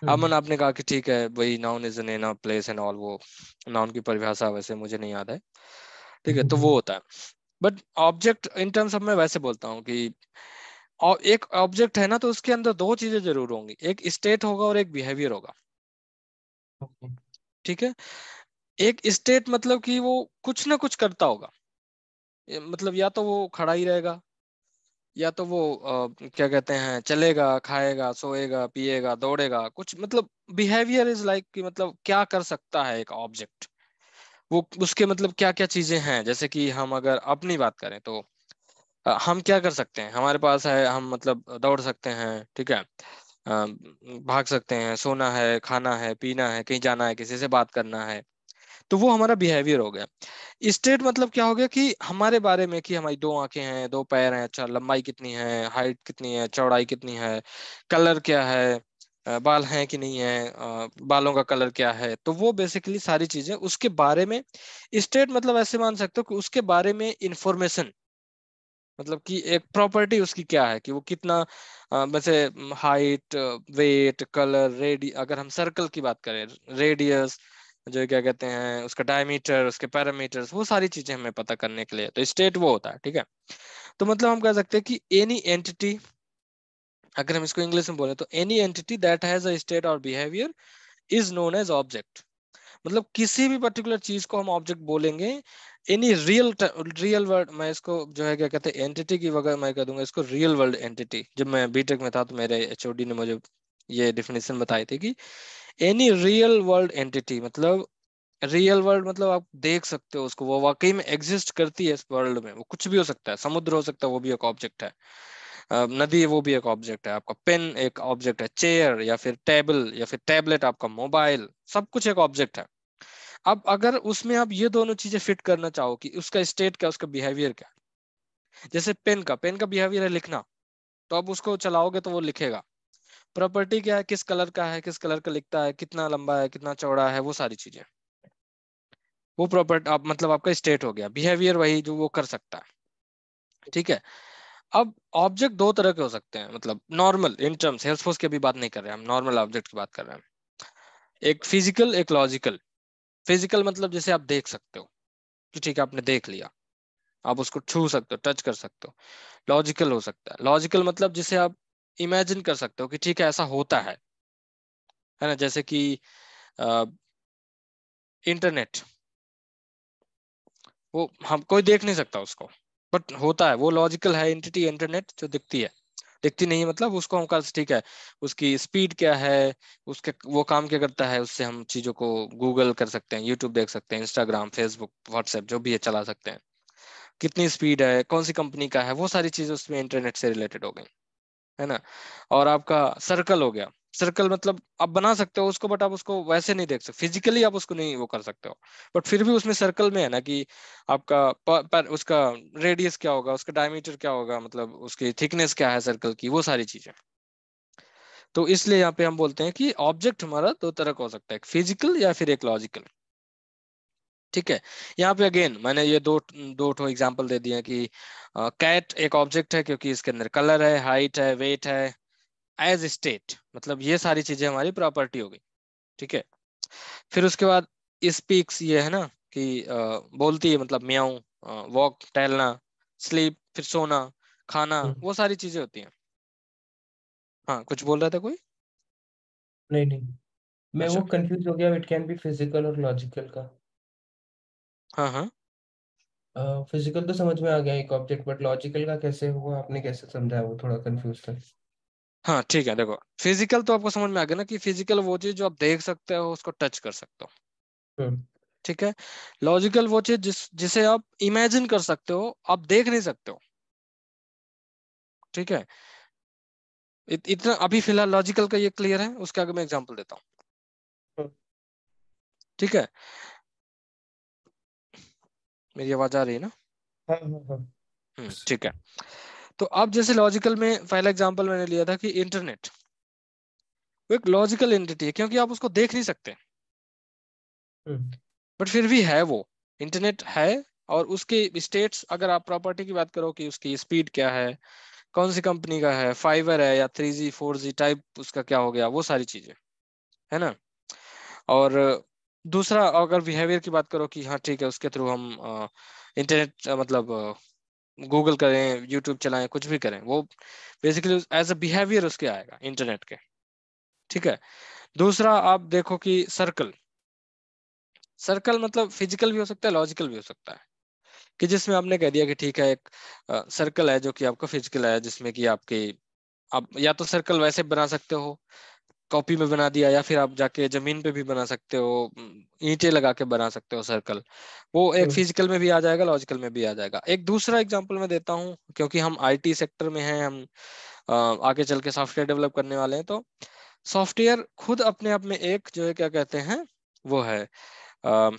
Speaker 2: हम्म
Speaker 1: अमन, आपने कहा कि ठीक है वही, noun is name of place and all, वो नाउन की परिभाषा वैसे मुझे नहीं याद है, ठीक है, तो वो
Speaker 2: हम्म।
Speaker 1: होता है। But object in terms of, मैं वैसे बोलता हूँ कि और एक ऑब्जेक्ट है ना तो उसके अंदर दो चीजें जरूर होंगी, एक स्टेट होगा और एक बिहेवियर होगा,
Speaker 2: ओके।
Speaker 1: ठीक है। एक स्टेट मतलब कि वो कुछ ना कुछ करता होगा, मतलब या तो वो खड़ा ही रहेगा, या तो वो क्या कहते हैं, चलेगा, खाएगा, सोएगा, पिएगा, दौड़ेगा, कुछ मतलब बिहेवियर इज लाइक कि मतलब क्या कर सकता है एक ऑब्जेक्ट, वो उसके मतलब क्या क्या चीजें हैं। जैसे कि हम अगर अपनी बात करें तो हम क्या कर सकते हैं, हमारे पास है, हम मतलब दौड़ सकते हैं, ठीक है, भाग सकते हैं, सोना है, खाना है, पीना है, कहीं जाना है, किसी से बात करना है, तो वो हमारा बिहेवियर हो गया। स्टेट मतलब क्या हो गया कि हमारे बारे में, कि हमारी दो आंखें हैं, दो पैर हैं, अच्छा लंबाई कितनी है, हाइट कितनी है, चौड़ाई कितनी है, कलर क्या है, बाल हैं कि नहीं है, बालों का कलर क्या है, तो वो बेसिकली सारी चीजें उसके बारे में। स्टेट मतलब ऐसे मान सकते हो कि उसके बारे में इंफॉर्मेशन, मतलब कि एक प्रॉपर्टी उसकी क्या है, कि वो कितना वैसे हाइट, वेट, कलर, रेडी, अगर हम सर्कल की बात करें, रेडियस, जो क्या कहते हैं उसका डायमीटर, उसके पैरामीटर्स, वो सारी चीजें हमें पता करने के लिए, तो स्टेट वो होता है, ठीक है। तो मतलब हम कह सकते हैं कि एनी एंटिटी, अगर हम इसको इंग्लिश में बोले तो any entity that has a state और behaviour is known as object. मतलब किसी भी पर्टिकुलर चीज को हम ऑब्जेक्ट बोलेंगे। एनी रियल रियल वर्ल्ड, मैं इसको जो है क्या कहते हैं एंटिटी की वजह मैं कह दूंगा इसको रियल वर्ल्ड एंटिटी। जब मैं बीटेक में था तो मेरे एचओडी ने मुझे ये डिफिनेशन बताई थी कि एनी रियल वर्ल्ड एंटिटी मतलब, रियल वर्ल्ड मतलब आप देख सकते हो उसको, वो वाकई में एग्जिस्ट करती है इस वर्ल्ड में, वो कुछ भी हो सकता है, समुद्र हो सकता है, वो भी एक ऑब्जेक्ट है, नदी है, वो भी एक ऑब्जेक्ट है, आपका पेन एक ऑब्जेक्ट है, चेयर या फिर टेबल या फिर टैबलेट, आपका मोबाइल, सब कुछ एक ऑब्जेक्ट है। अब अगर उसमें आप ये दोनों चीजें फिट करना चाहो कि उसका स्टेट क्या, उसका बिहेवियर क्या, जैसे पेन का बिहेवियर है लिखना, तो आप उसको चलाओगे तो वो लिखेगा। प्रॉपर्टी क्या है, किस कलर का है, किस कलर का लिखता है, कितना लंबा है, कितना चौड़ा है, वो सारी चीजें, वो प्रॉपर्टी आप मतलब आपका स्टेट हो गया। बिहेवियर वही जो वो कर सकता है, ठीक है। अब ऑब्जेक्ट दो तरह के हो सकते हैं, मतलब नॉर्मल इन टर्म्स, हेल्सफोर्स की अभी बात नहीं कर रहे हैं हम, नॉर्मल ऑब्जेक्ट की बात कर रहे हैं। एक फिजिकल, एक लॉजिकल। फिजिकल मतलब जैसे आप देख सकते हो कि ठीक है आपने देख लिया, आप उसको छू सकते हो, टच कर सकते हो। लॉजिकल हो सकता है, लॉजिकल मतलब जिसे आप इमेजिन कर सकते हो कि ठीक है ऐसा होता है ना, जैसे कि इंटरनेट, वो हम कोई देख नहीं सकता उसको, बट होता है, वो लॉजिकल है एंटिटी, इंटरनेट जो दिखती है। दिखती नहीं है, मतलब उसको हम कर, ठीक है, उसकी स्पीड क्या है, उसके वो काम क्या करता है, उससे हम चीजों को गूगल कर सकते हैं, यूट्यूब देख सकते हैं, इंस्टाग्राम, फेसबुक, व्हाट्सएप जो भी है चला सकते हैं। कितनी स्पीड है, कौन सी कंपनी का है, वो सारी चीजें उसमें इंटरनेट से रिलेटेड हो गई, है ना। और आपका सर्कल हो गया। सर्कल मतलब आप बना सकते हो उसको, बट आप उसको वैसे नहीं देख सकते, फिजिकली आप उसको नहीं वो कर सकते हो, बट फिर भी उसमें सर्कल में है ना कि आपका उसका रेडियस क्या होगा, उसका डायमीटर क्या होगा, मतलब उसकी थिकनेस क्या है सर्कल की, वो सारी चीजें। तो इसलिए यहाँ पे हम बोलते हैं कि ऑब्जेक्ट हमारा दो तरह का हो सकता है, एक फिजिकल या फिर एक लॉजिकल। ठीक है। यहाँ पे अगेन मैंने ये दो दो ठो एग्जांपल दे दिए हैं कि कैट एक ऑब्जेक्ट है क्योंकि इसके अंदर कलर है, हाइट है, वेट है, एज स्टेट, मतलब ये सारी चीजें हमारी प्रॉपर्टी हो गई। ठीक है। फिर उसके बाद स्पीक्स, ये है ना कि बोलती है, मतलब म्याऊं, वॉक, टहलना, स्लीप, फिर सोना, खाना,
Speaker 2: हम्म,
Speaker 1: वो सारी चीजें होती हैं। हाँ, कुछ बोल रहा था कोई?
Speaker 2: नहीं नहीं, मैं
Speaker 1: अच्छा।
Speaker 2: वो कंफ्यूज हो गया, इट कैन बी फिजिकल और लॉजिकल का।
Speaker 1: हाँ हाँ
Speaker 2: फिजिकल तो समझ में आ गया एक ऑब्जेक्ट, बट लॉजिकल का कैसे हुआ, आपने कैसे समझा, वो थोड़ा कंफ्यूज था।
Speaker 1: हाँ, ठीक है, देखो, फिजिकल तो आपको समझ में आ गया ना कि फिजिकल वो चीज जो आप देख सकते हो, उसको टच कर सकते हो।
Speaker 2: हम्म
Speaker 1: ठीक है। लॉजिकल वो चीज जिसे आप इमेजिन कर सकते हो, आप देख नहीं सकते हो। ठीक है। इतना अभी फिलहाल लॉजिकल का ये क्लियर है, उसके आगे मैं एग्जांपल देता हूँ।
Speaker 2: हम्म,
Speaker 1: ठीक है। मेरी आवाज आ रही है ना?
Speaker 2: हाँ हाँ हाँ।
Speaker 1: ठीक है। तो अब जैसे लॉजिकल में पहला एग्जांपल मैंने लिया था कि इंटरनेट, वो एक लॉजिकल एंटिटी है क्योंकि आप उसको देख नहीं सकते,
Speaker 2: हम्म
Speaker 1: बट फिर भी है वो, इंटरनेट है। और उसके स्टेट्स, अगर आप प्रॉपर्टी की बात करो कि उसकी स्पीड क्या है, कौन सी कंपनी का है, फाइबर है या 3G 4G टाइप, उसका क्या हो गया, वो सारी चीजें, है ना। और दूसरा, अगर बिहेवियर की बात करो कि हाँ ठीक है, उसके थ्रू हम इंटरनेट, मतलब गूगल करें, यूट्यूब चलाएं, कुछ भी करें, वो बेसिकली एज अ बिहेवियर उसके आएगा इंटरनेट के। ठीक है। दूसरा आप देखो कि सर्कल, सर्कल मतलब फिजिकल भी हो सकता है, लॉजिकल भी हो सकता है, कि जिसमें आपने कह दिया कि ठीक है, एक सर्कल है जो कि आपका फिजिकल है, जिसमें कि आपके, आप या तो सर्कल वैसे बना सकते हो, कॉपी में बना दिया, या फिर आप जाके जमीन पे भी बना सकते हो, ईंटें लगा के बना सकते हो सर्कल। वो एक
Speaker 2: हम्म
Speaker 1: फिजिकल में भी आ जाएगा, लॉजिकल में भी आ जाएगा। एक दूसरा एग्जांपल मैं देता हूँ, क्योंकि हम आईटी सेक्टर में हैं, हम आगे चल के सॉफ्टवेयर डेवलप करने वाले हैं, तो सॉफ्टवेयर खुद अपने आप में एक जो है, क्या कहते हैं, वो है, क्या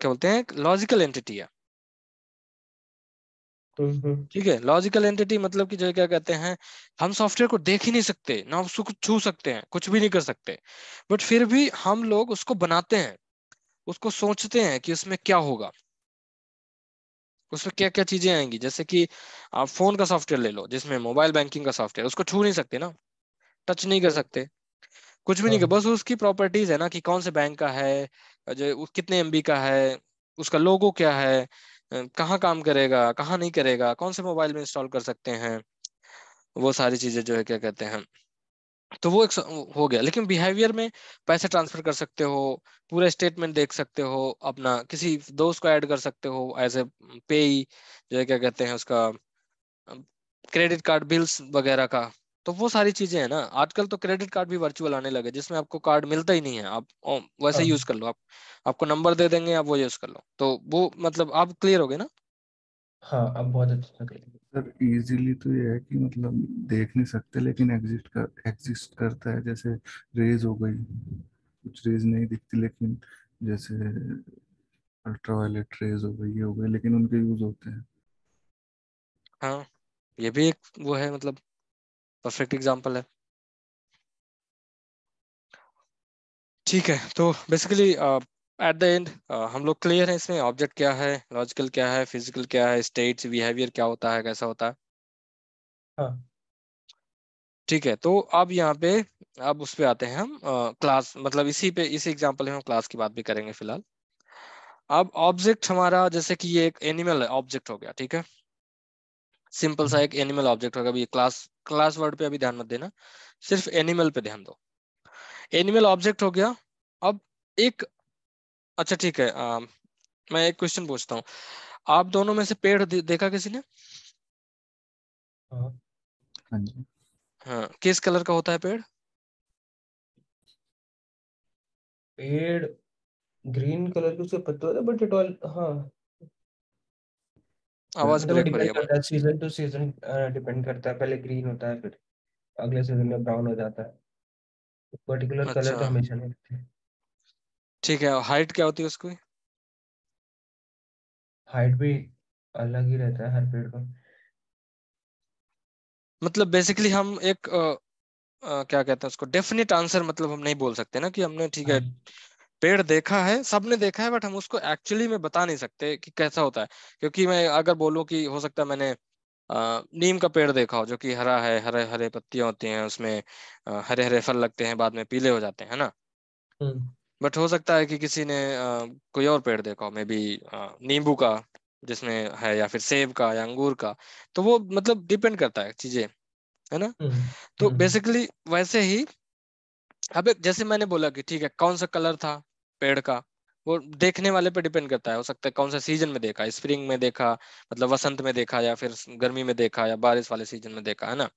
Speaker 1: बोलते हैं, लॉजिकल एंटिटी है।
Speaker 2: हम्म।
Speaker 1: ठीक है। लॉजिकल एंटिटी मतलब कि जो है, क्या कहते हैं, हम सॉफ्टवेयर को देख ही नहीं सकते ना, उसको कुछ छू सकते हैं, कुछ भी नहीं कर सकते, बट फिर भी हम लोग उसको बनाते हैं, उसको सोचते हैं कि उसमें क्या होगा, उसमें क्या क्या चीजें आएंगी। जैसे कि आप फोन का सॉफ्टवेयर ले लो, जिसमें मोबाइल बैंकिंग का सॉफ्टवेयर, उसको छू नहीं सकते ना, टच नहीं कर
Speaker 2: हम्म,
Speaker 1: सकते, कुछ भी नहीं कर,
Speaker 2: हाँ
Speaker 1: बस उसकी प्रॉपर्टीज है ना कि कौन से बैंक का है, जो कितने एमबी का है, उसका लोगो क्या है, कहाँ काम करेगा, कहाँ नहीं करेगा, कौन से मोबाइल में इंस्टॉल कर सकते हैं, वो सारी चीजें जो है, क्या कहते हैं। तो वो एक हो गया। लेकिन बिहेवियर में पैसे ट्रांसफर कर सकते हो, पूरा स्टेटमेंट देख सकते हो, अपना किसी दोस्त को ऐड कर सकते हो एज ए पेई, जो है, क्या कहते हैं उसका, क्रेडिट कार्ड बिल्स वगैरह का। तो वो सारी चीजें हैं ना। आजकल तो क्रेडिट कार्ड भी वर्चुअल आने लगे, जिसमें आपको कार्ड मिलता ही नहीं है, आप वैसे
Speaker 2: हाँ
Speaker 1: यूज कर लो, आप आपको नंबर दे देंगे, आप वो यूज कर लो, तो वो मतलब आप क्लियर हो गए ना।
Speaker 2: हाँ, अब बहुत अच्छा लगे।
Speaker 3: सर इजीली तो ये है कि मतलब देख नहीं सकते लेकिन एग्जिस्ट करता है, जैसे रेज हो गई, कुछ रेज नहीं दिखती लेकिन, जैसे अल्ट्रावायलेट रेज हो गई, ये हो गई, लेकिन उनके यूज होते हैं।
Speaker 1: हाँ, ये भी एक वो है, मतलब परफेक्ट एग्जांपल है। ठीक है। तो बेसिकली एट द एंड हम लोग क्लियर है इसमें, ऑब्जेक्ट क्या है, लॉजिकल क्या है, फिजिकल क्या है, स्टेट्स, बिहेवियर क्या होता है, कैसा होता है।
Speaker 2: हाँ
Speaker 1: ठीक है। तो अब यहाँ पे, अब उस पे आते हैं हम, क्लास, मतलब इसी पे, इसी एग्जांपल में हम क्लास की बात भी करेंगे फिलहाल। अब ऑब्जेक्ट हमारा, जैसे कि ये एक एनिमल है, ऑब्जेक्ट हो गया, ठीक है, सिंपल सा
Speaker 2: हम्म,
Speaker 1: एक एनिमल ऑब्जेक्ट होगा। अभी क्लास, क्लास वर्ड पे अभी ध्यान मत देना, सिर्फ एनिमल पे ध्यान दो। एनिमल ऑब्जेक्ट हो गया। अब एक, अच्छा ठीक है, मैं एक क्वेश्चन पूछता हूँ, आप दोनों में से पेड़ देखा किसी ने?
Speaker 2: हाँ।
Speaker 3: हाँ जी।
Speaker 1: हाँ, किस कलर का होता है पेड़?
Speaker 2: पेड़ ग्रीन कलर के उसके पत्ते होते हैं, बट इट ऑल, हाँ,
Speaker 1: आवाज
Speaker 2: मतलब वो
Speaker 1: ब्रेक हो रही
Speaker 2: डिपेंड
Speaker 1: है।
Speaker 2: करता है, सीजन टू सीजन डिपेंड करता है। पहले ग्रीन होता है, फिर अगले सीजन में ब्राउन हो जाता है। पर्टिकुलर कलर
Speaker 1: अच्छा,
Speaker 2: तो हमेशा नहीं रहते।
Speaker 1: ठीक है। हाइट क्या होती है उसकी?
Speaker 2: हाइट भी अलग ही रहता है हर पेड़ का।
Speaker 1: मतलब बेसिकली हम एक क्या कहते हैं उसको, डेफिनेट आंसर मतलब हम नहीं बोल सकते ना कि हमने, ठीक है,
Speaker 2: हाँ।
Speaker 1: पेड़ देखा है, सबने देखा है, बट हम उसको एक्चुअली में बता नहीं सकते कि कैसा होता है। क्योंकि मैं अगर बोलूं कि हो सकता है मैंने नीम का पेड़ देखा हो जो कि हरा है, हरे हरे पत्तियां होती हैं उसमें, हरे हरे फल लगते हैं, बाद में पीले हो जाते हैं, है ना।
Speaker 2: हम्म।
Speaker 1: बट हो सकता है कि किसी ने कोई और पेड़ देखा हो, मे बी नींबू का जिसमें है, या फिर सेब का या अंगूर का। तो वो मतलब डिपेंड करता है चीजें, है ना।
Speaker 2: हम्म।
Speaker 1: तो
Speaker 2: हम्म।
Speaker 1: बेसिकली वैसे ही, अब जैसे मैंने बोला कि ठीक है, कौन सा कलर था पेड़ का, वो देखने वाले पे डिपेंड करता है। हो सकता है कौन सा सीजन में देखा, स्प्रिंग में देखा, मतलब वसंत में देखा, या फिर गर्मी में देखा, या बारिश वाले सीजन में देखा, है ना।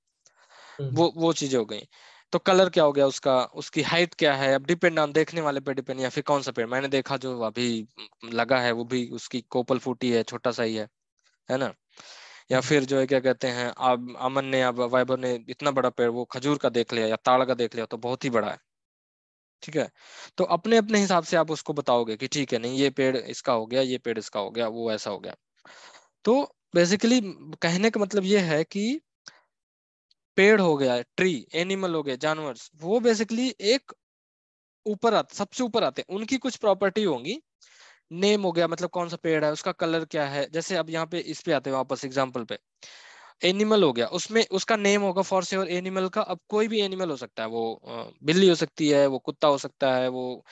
Speaker 2: हम्म।
Speaker 1: वो चीजें हो गई। तो कलर क्या हो गया उसका, उसकी हाइट क्या है, अब डिपेंड ऑन देखने वाले पे डिपेंड, या फिर कौन सा पेड़ मैंने देखा जो अभी लगा है, वो भी उसकी कोपल फूटी है, छोटा सा ही है ना। या
Speaker 2: हम्म।
Speaker 1: फिर जो है क्या कहते हैं, अब अमन ने, अब वैभव ने इतना बड़ा पेड़ वो खजूर का देख लिया या ताड़ का देख लिया, तो बहुत ही बड़ा है। ठीक है। तो अपने अपने हिसाब से आप उसको बताओगे कि ठीक है, नहीं ये पेड़ इसका हो गया, ये पेड़ इसका हो गया, वो ऐसा हो गया। तो बेसिकली कहने का मतलब ये है कि पेड़ हो गया, ट्री, एनिमल हो गए, जानवर, वो बेसिकली एक ऊपर आते, सबसे ऊपर आते हैं, उनकी कुछ प्रॉपर्टी होंगी। नेम हो गया, मतलब कौन सा पेड़ है, उसका कलर क्या है। जैसे अब यहाँ पे इस पे आते हैं वापस एग्जाम्पल पे, एनिमल हो गया, उसमें उसका नेम होगा फॉर श्योर एनिमल का। अब कोई भी एनिमल हो सकता है, वो बिल्ली हो सकती है, वो कुत्ता हो सकता है, वो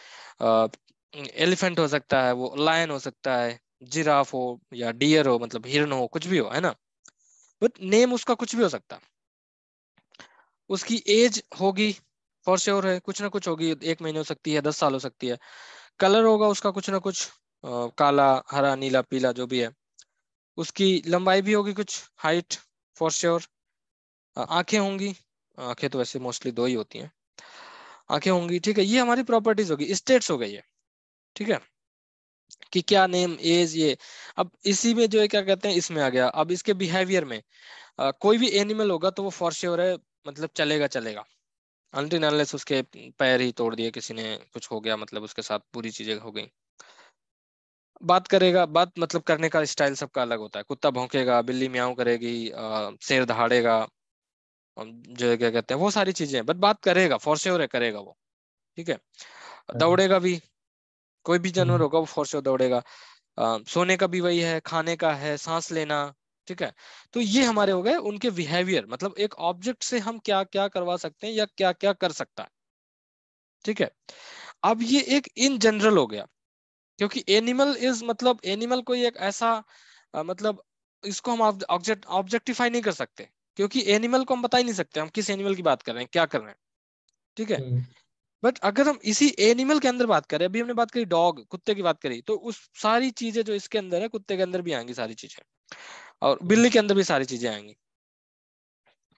Speaker 1: एलिफेंट हो सकता है, वो लायन हो सकता है, जिराफ हो या डियर हो, मतलब हिरन हो, कुछ भी हो, है ना। बट नेम उसका कुछ भी हो सकता है। उसकी एज होगी, फॉर श्योर है, कुछ ना कुछ होगी, 1 महीने हो सकती है, 10 साल हो सकती है। कलर होगा उसका कुछ ना कुछ, काला, हरा, नीला, पीला, जो भी है। उसकी लंबाई भी होगी कुछ, हाइट, फॉर श्योर। आंखें होंगी, आंखें तो वैसे मोस्टली दो ही होती हैं, आंखें होंगी। ठीक है, ये हमारी प्रॉपर्टीज होगी, स्टेट्स हो गई है। ठीक है, कि क्या नेम, एज, ये। अब इसी में जो है क्या कहते हैं, इसमें आ गया, अब इसके बिहेवियर में कोई भी एनिमल होगा तो वो फॉर श्योर है, मतलब चलेगा चलेगा, अनटिल अनलेस उसके पैर ही तोड़ दिए किसी ने, कुछ हो गया, मतलब उसके साथ बुरी चीजें हो गई। बात करेगा, बात मतलब करने का स्टाइल सबका अलग होता है। कुत्ता भौंकेगा, बिल्ली म्याऊं करेगी, शेर दहाड़ेगा, जो है क्या कहते हैं, वो सारी चीजें, बट बात करेगा, फॉर श्योर है, करेगा वो। ठीक है। दौड़ेगा भी, कोई भी जानवर
Speaker 2: हम्म।
Speaker 1: होगा वो फॉर श्योर दौड़ेगा। सोने का भी वही है, खाने का है, सांस लेना। ठीक है। तो ये हमारे हो गए उनके बिहेवियर, मतलब एक ऑब्जेक्ट से हम क्या क्या करवा सकते हैं या क्या क्या कर सकता है। ठीक है। अब ये एक इन जनरल हो गया, क्योंकि एनिमल इज, मतलब एनिमल कोई एक ऐसा मतलब इसको हम ऑब्जेक्टिफाई नहीं कर सकते, क्योंकि एनिमल को हम बता ही नहीं सकते हम किस एनिमल की बात कर रहे हैं, क्या कर रहे हैं। ठीक है।
Speaker 2: हम्म।
Speaker 1: बट अगर हम इसी एनिमल के अंदर बात करें, अभी हमने बात करी डॉग, कुत्ते की बात करी, तो उस सारी चीजें जो इसके अंदर है, कुत्ते के अंदर भी आएंगी सारी चीजें, और
Speaker 2: हम्म।
Speaker 1: बिल्ली के अंदर भी सारी चीजें आएंगी।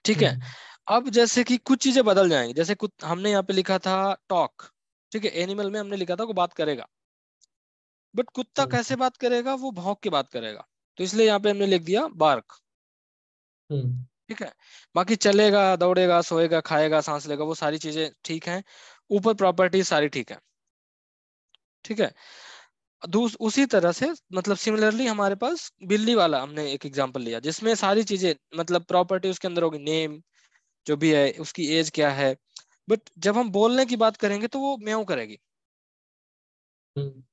Speaker 1: ठीक है।
Speaker 2: हम्म।
Speaker 1: अब जैसे कि कुछ चीजें बदल जाएंगी, जैसे हमने यहाँ पे लिखा था टॉक। ठीक है, एनिमल में हमने लिखा था वो बात करेगा, बट कुत्ता
Speaker 2: हम्म।
Speaker 1: कैसे बात करेगा, वो भौंक के बात करेगा। तो इसलिए यहाँ पे हमने लिख दिया बार्क।
Speaker 2: हम्म।
Speaker 1: ठीक है। बाकी चलेगा, दौड़ेगा, सोएगा, खाएगा, सांस लेगा, वो सारी चीजें ठीक हैं, ऊपर प्रॉपर्टी सारी ठीक है। ठीक है। उसी तरह से, मतलब सिमिलरली हमारे पास बिल्ली वाला हमने एक एग्जांपल लिया, जिसमें सारी चीजें, मतलब प्रॉपर्टी उसके अंदर होगी, नेम जो भी है, उसकी एज क्या है। बट जब हम बोलने की बात करेंगे तो वो म्याऊं करेगी।
Speaker 2: हम्म।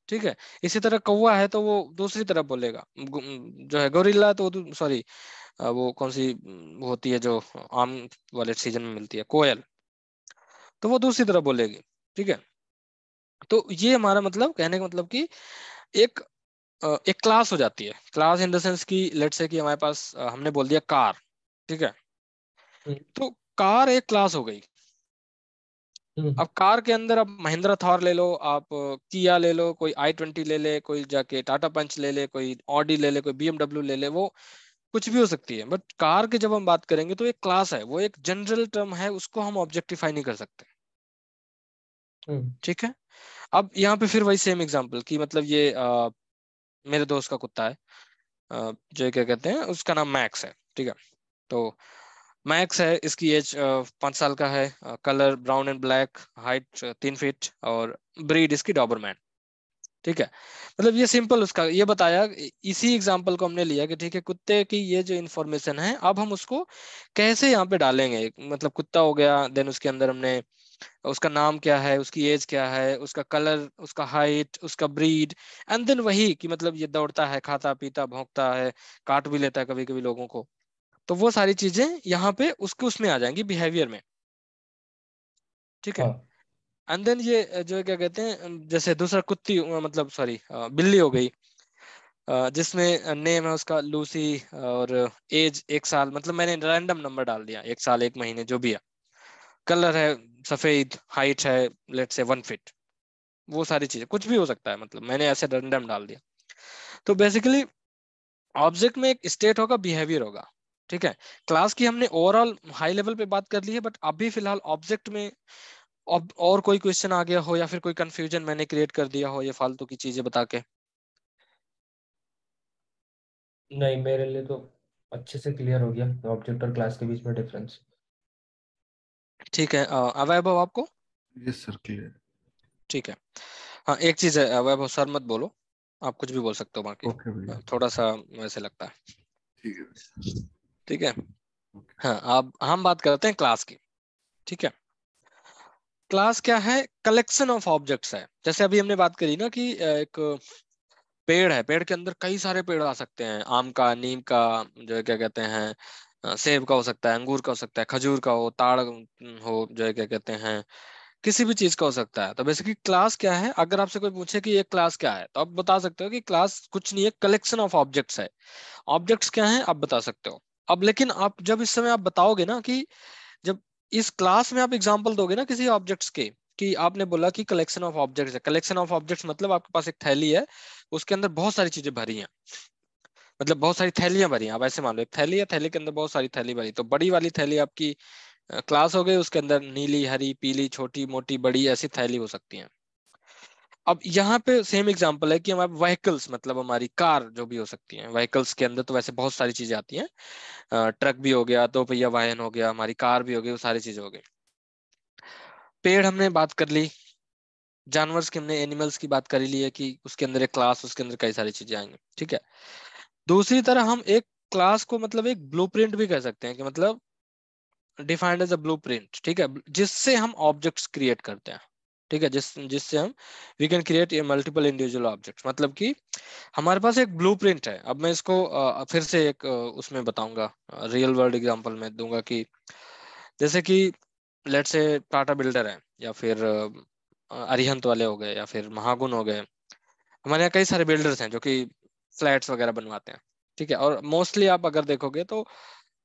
Speaker 1: ठीक है। इसी तरह कौवा है तो वो दूसरी तरफ बोलेगा, जो है गोरिल्ला तो, सॉरी, वो कौन सी वो होती है जो आम वाले सीजन में मिलती है, कोयल, तो वो दूसरी तरफ बोलेगी। ठीक है। तो ये हमारा मतलब, कहने का मतलब कि एक एक क्लास हो जाती है, क्लास इन द सेंस कि लेट्स से कि हमारे पास हमने बोल दिया कार। ठीक है।
Speaker 2: हम्म।
Speaker 1: तो कार एक क्लास हो गई।
Speaker 2: हम्म।
Speaker 1: अब कार के अंदर आप महिंद्रा थार ले लो, आप किया ले लो, कोई i20 ले ले, कोई जाके टाटा पंच ले ले, कोई ऑडी ले ले, कोई BMW ले ले, वो कुछ भी हो सकती है। बट कार की जब हम बात करेंगे तो एक क्लास है, वो एक जनरल टर्म है, उसको हम ऑब्जेक्टिफाई नहीं कर सकते।
Speaker 2: हम्म।
Speaker 1: ठीक है। अब यहाँ पे फिर वही सेम एग्जांपल कि मतलब ये मेरे दोस्त का कुत्ता है, जो क्या कहते हैं, उसका नाम मैक्स है। ठीक है। तो मैक्स है, इसकी एज 5 साल का है, colour brown and black, height 3 feet, और ब्रीड इसकी डॉबरमैन। ठीक है। मतलब ये सिंपल उसका ये बताया। इसी एग्जांपल को हमने लिया कि ठीक है, कुत्ते की ये जो इन्फॉर्मेशन है, अब हम उसको कैसे यहाँ पे डालेंगे। मतलब कुत्ता हो गया, देन उसके अंदर हमने उसका नाम क्या है, उसकी एज क्या है, उसका कलर, उसका हाइट, उसका ब्रीड, एंड देन वही कि मतलब ये दौड़ता है, खाता पीता भौंकता है, काट भी लेता है कभी कभी लोगों को। तो वो सारी चीजें यहाँ पे उसके उसमें आ जाएंगी, बिहेवियर में। ठीक है।
Speaker 2: हाँ
Speaker 1: एंड देन ये जो क्या कहते हैं, जैसे दूसरा कुत्ती मतलब सॉरी बिल्ली हो गई, जिसमें नेम है उसका लूसी, और एज 1 साल, मतलब मैंने रैंडम नंबर डाल दिया, 1 साल 1 महीने जो भी है। कलर है सफेद, हाइट है लेट से 1 फीट। वो सारी चीजें कुछ भी हो सकता है, मतलब मैंने ऐसे रैंडम डाल दिया। तो बेसिकली ऑब्जेक्ट में एक स्टेट होगा, बिहेवियर होगा। ठीक है। क्लास की हमने ओवरऑल हाई लेवल पे बात कर ली है, बट अभी फिलहाल ऑब्जेक्ट में और कोई क्वेश्चन आ गया हो, या फिर कोई कंफ्यूजन मैंने क्रिएट कर दिया हो ये फालतू की चीजें बता के।
Speaker 2: नहीं, मेरे लिए तो अच्छे से क्लियर हो गया ऑब्जेक्ट और क्लास के बीच में डिफरेंस।
Speaker 1: ठीक है। वैभव आपको?
Speaker 3: Yes sir, clear.
Speaker 1: ठीक है। हाँ, एक चीज है, वैभव सर मत बोलो, आप कुछ भी बोल सकते हो बाकी।
Speaker 3: ओके भैया।
Speaker 1: थोड़ा सा वैसे लगता है।
Speaker 3: ठीक है।
Speaker 1: ठीक है।
Speaker 3: ओके।
Speaker 1: हाँ, अब हम बात करते हैं क्लास की। ठीक है। क्लास क्या है? कलेक्शन ऑफ ऑब्जेक्ट्स है। जैसे अभी हमने बात करी ना कि एक पेड़ है, पेड़ के अंदर कई सारे पेड़ आ सकते हैं, आम का, नीम का, जो है क्या कहते हैं, सेब का हो सकता है, अंगूर का हो सकता है, खजूर का हो, ताड़ हो, जो है क्या कहते हैं, किसी भी चीज का हो सकता है। तो बेसिकली क्लास क्या है? अगर आपसे कोई पूछे कि ये क्लास क्या है, तो आप बता सकते हो कि क्लास कुछ नहीं है, कलेक्शन ऑफ ऑब्जेक्ट्स है। ऑब्जेक्ट्स क्या है आप बता सकते हो। अब लेकिन आप जब इस समय आप बताओगे ना कि जब इस क्लास में आप एग्जांपल दोगे ना किसी ऑब्जेक्ट्स के, कि आपने बोला कि कलेक्शन ऑफ ऑब्जेक्ट्स है, कलेक्शन ऑफ ऑब्जेक्ट्स मतलब आपके पास एक थैली है, उसके अंदर बहुत सारी चीजें भरी हैं, मतलब बहुत सारी थैलियां भरी हैं। आप ऐसे मान लो एक थैली है, थैली के अंदर बहुत सारी थैली भरी, तो बड़ी वाली थैली आपकी क्लास हो गई, उसके अंदर नीली, हरी, पीली, छोटी, मोटी, बड़ी, ऐसी थैली हो सकती है। अब यहाँ पे सेम एग्जांपल है कि हमारे व्हीकल्स, मतलब हमारी कार जो भी हो सकती है, व्हीकल्स के अंदर तो वैसे बहुत सारी चीजें आती हैं, ट्रक भी हो गया, 2 पहिया वाहन हो गया, हमारी कार भी हो गई, वो सारी चीजें हो गई। पेड़ हमने बात कर ली, जानवर्स की हमने एनिमल्स की बात कर ही ली है कि उसके अंदर एक क्लास, उसके अंदर कई सारी चीजें आएंगी। ठीक है। दूसरी तरह हम एक क्लास को मतलब एक ब्लूप्रिंट भी कह सकते हैं, कि मतलब डिफाइंड एज अ ब्लूप्रिंट। ठीक है। जिससे हम ऑब्जेक्ट्स क्रिएट करते हैं। ठीक है। जिससे हम we can create a multiple individual objects, मतलब कि हमारे पास एक ब्लूप्रिंट है। अब मैं इसको फिर से एक उसमें बताऊंगा, रियल वर्ल्ड एग्जांपल में दूंगा कि जैसे कि लेट्स से टाटा बिल्डर है, या फिर अरिहंत वाले हो गए, या फिर महागुन हो गए। हमारे यहाँ कई सारे बिल्डर्स हैं जो कि फ्लैट्स वगैरह बनवाते हैं। ठीक है। और मोस्टली आप अगर देखोगे तो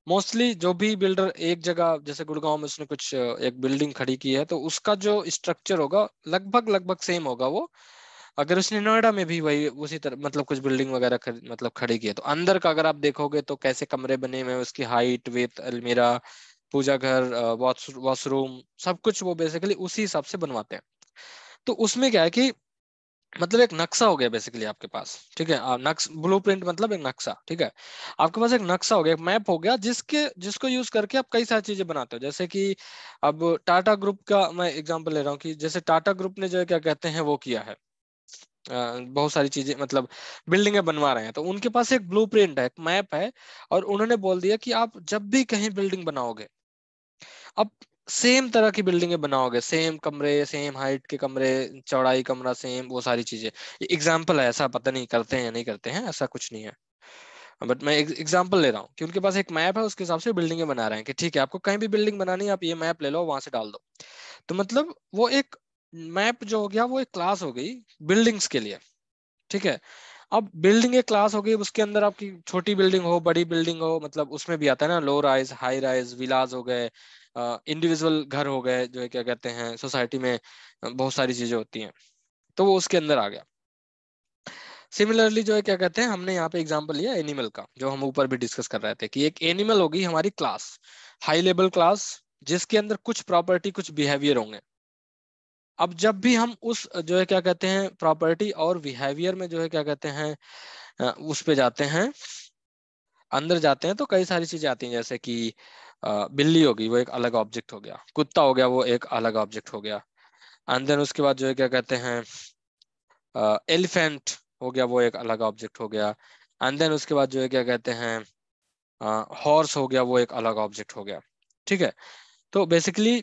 Speaker 1: मोस्टली जो भी बिल्डर एक जगह, जैसे गुड़गांव में उसने कुछ एक बिल्डिंग खड़ी की है, तो उसका जो स्ट्रक्चर होगा लगभग लगभग सेम होगा वो। अगर उसने नोएडा में भी वही उसी तरह मतलब कुछ बिल्डिंग वगैरह मतलब खड़ी की है, तो अंदर का अगर आप देखोगे तो कैसे कमरे बने हुए हैं, उसकी हाइट, विड्थ, अलमीरा, पूजा घर, वॉशरूम, सब कुछ वो बेसिकली उसी हिसाब से बनवाते हैं। तो उसमें क्या है कि मतलब एक नक्शा हो गया बेसिकली आपके पास। ठीक है। नक्श ब्लूप्रिंट मतलब एक नक्शा। ठीक है। आपके पास एक नक्शा हो गया, एक मैप हो गया, जिसको यूज करके आप कई सारी चीजें बनाते हो। जैसे कि अब टाटा ग्रुप का मैं एग्जांपल ले रहा हूँ, कि जैसे टाटा ग्रुप ने जो है क्या कहते हैं वो किया है, बहुत सारी चीजें मतलब बिल्डिंगें बनवा रहे हैं, तो उनके पास एक ब्लूप्रिंट है, एक मैप है, और उन्होंने बोल दिया कि आप जब भी कहीं बिल्डिंग बनाओगे, अब सेम तरह की बिल्डिंगें बनाओगे, सेम कमरे, सेम हाइट के कमरे, चौड़ाई कमरा सेम, वो सारी चीजें। ये एग्जाम्पल है, ऐसा पता नहीं करते हैं या नहीं करते हैं, ऐसा कुछ नहीं है। बट मैं एग्जाम्पल ले रहा हूँ कि उनके पास एक मैप है, उसके हिसाब से बिल्डिंगें बना रहे हैं, कि ठीक है आपको कहीं भी बिल्डिंग बनानी है, आप ये मैप ले लो, वहां से डाल दो। तो मतलब वो एक मैप जो हो गया, वो एक क्लास हो गई बिल्डिंग्स के लिए। ठीक है। अब बिल्डिंग एक क्लास हो गई, उसके अंदर आपकी छोटी बिल्डिंग हो, बड़ी बिल्डिंग हो, मतलब उसमें भी आता है ना, low rise, high rise, villas हो गए, इंडिविजुअल घर हो गए, जो है क्या कहते हैं सोसाइटी में बहुत सारी चीजें होती हैं, तो वो उसके अंदर आ गया। सिमिलरली जो है क्या कहते हैं, हमने यहाँ पे एग्जांपल लिया एनिमल का, जो हम ऊपर भी डिस्कस कर रहे थे कि एक एनिमल होगी हमारी क्लास, हाई लेवल क्लास, जिसके अंदर कुछ प्रॉपर्टी कुछ बिहेवियर होंगे। अब जब भी हम उस जो है क्या कहते हैं प्रॉपर्टी और बिहेवियर में जो है क्या कहते हैं उस पे जाते हैं, अंदर जाते हैं, तो कई सारी चीजें आती हैं, जैसे कि बिल्ली होगी वो एक अलग ऑब्जेक्ट हो गया, कुत्ता हो गया वो एक अलग ऑब्जेक्ट हो गया, एंड देन उसके बाद जो है क्या कहते हैं एलिफेंट हो गया वो एक अलग ऑब्जेक्ट हो गया, एंड देन उसके बाद जो है क्या कहते हैं हॉर्स हो गया वो एक अलग ऑब्जेक्ट हो गया। ठीक है, तो बेसिकली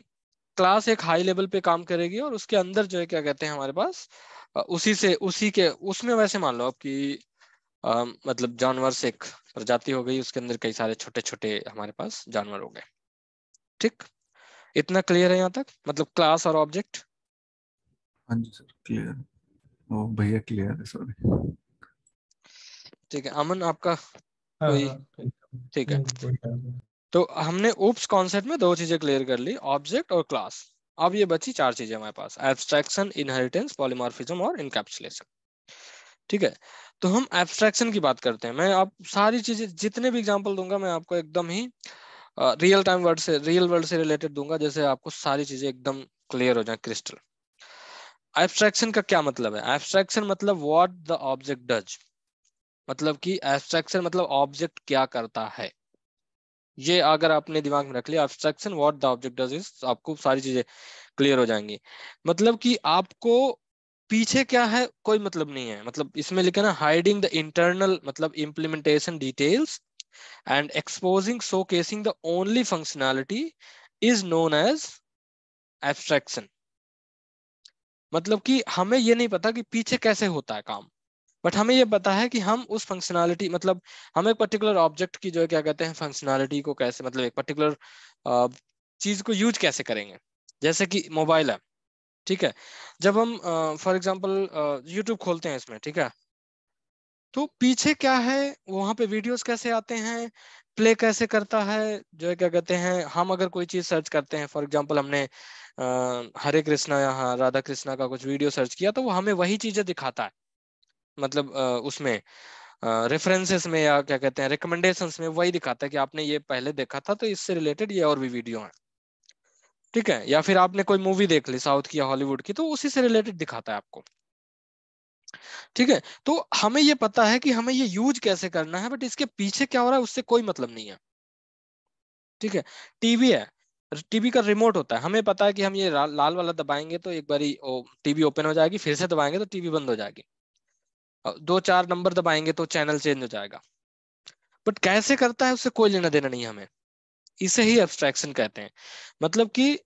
Speaker 1: क्लास एक हाई लेवल पे काम करेगी और उसके अंदर जो है क्या कहते हैं हमारे पास उसी के उसमें वैसे मान लो आप कि मतलब जानवर से एक प्रजाति हो गई, उसके अंदर कई सारे छोटे छोटे हमारे पास जानवर हो गए। ठीक, इतना क्लियर है यहाँ तक, मतलब क्लास और ऑब्जेक्ट।
Speaker 3: हाँ जी सर, क्लियर। ओ भैया, क्लियर है, सॉरी।
Speaker 1: ठीक है, अमन आपका
Speaker 2: हाँ
Speaker 1: कोई?
Speaker 2: हाँ ठीक है।
Speaker 1: ठीक है,
Speaker 2: नहीं कोई बात नहीं।
Speaker 1: तो हमने उप्स कॉन्सेप्ट में दो चीजें क्लियर कर ली, ऑब्जेक्ट और क्लास। अब ये बची चार चीजें हमारे पास, एब्स्ट्रैक्शन, इनहेरिटेंस, पॉलीमॉर्फिज्म और इनकैप्सुलेशन। ठीक है, तो हम एब्स्ट्रैक्शन की बात करते हैं। मैं आप सारी चीजें जितने भी एग्जांपल दूंगा मैं आपको एकदम ही रियल टाइम वर्ड से, रियल वर्ल्ड से रिलेटेड दूंगा, जैसे आपको सारी चीजें एकदम क्लियर हो जाए, क्रिस्टल। एब्स्ट्रैक्शन का क्या मतलब है? एब्स्ट्रैक्शन मतलब व्हाट द ऑब्जेक्ट डज, मतलब कि एब्स्ट्रैक्शन मतलब ऑब्जेक्ट क्या करता है। ये अगर आपने दिमाग में रख लिया, abstraction what the object does is, आपको सारी चीजें क्लियर हो जाएंगी। मतलब कि आपको पीछे क्या है कोई मतलब नहीं है, मतलब इसमें लिखा ना हाइडिंग द इंटरनल मतलब implementation details and exposing showcasing the only functionality is known as abstraction. मतलब कि हमें ये नहीं पता कि पीछे कैसे होता है काम, बट हमें ये पता है कि हम उस फंक्शनैलिटी मतलब हम एक पर्टिकुलर ऑब्जेक्ट की जो है क्या कहते हैं फंक्शनैलिटी को कैसे, मतलब एक पर्टिकुलर चीज को यूज कैसे करेंगे। जैसे कि मोबाइल है, ठीक है, जब हम फॉर एग्जांपल यूट्यूब खोलते हैं इसमें, ठीक है, तो पीछे क्या है, वहां पे वीडियोस कैसे आते हैं, प्ले कैसे करता है, जो है क्या कहते हैं, हम अगर कोई चीज सर्च करते हैं, फॉर एग्जांपल हमने हरे कृष्णा या हाँ, राधा कृष्णा का कुछ वीडियो सर्च किया, तो वो हमें वही चीजें दिखाता है, मतलब उसमें रेफरेंसेस में या क्या कहते हैं रिकमेंडेशंस में वही दिखाता है कि आपने ये पहले देखा था तो इससे रिलेटेड ये और भी वीडियो है। ठीक है, या फिर आपने कोई मूवी देख ली साउथ की या हॉलीवुड की, तो उसी से रिलेटेड दिखाता है आपको। ठीक है, तो हमें ये पता है कि हमें ये यूज कैसे करना है, बट इसके पीछे क्या हो रहा है उससे कोई मतलब नहीं है। ठीक है, टीवी है, टीवी का रिमोट होता है, हमें पता है कि हम ये लाल वाला दबाएंगे तो एक बारी टीवी ओपन हो जाएगी, फिर से दबाएंगे तो टीवी बंद हो जाएगी, दो चार नंबर दबाएंगे तो चैनल चेंज हो जाएगा, बट कैसे करता है उससे कोई लेना देना नहीं है हमें। इसे ही एब्स्ट्रैक्शन कहते हैं। मतलब कि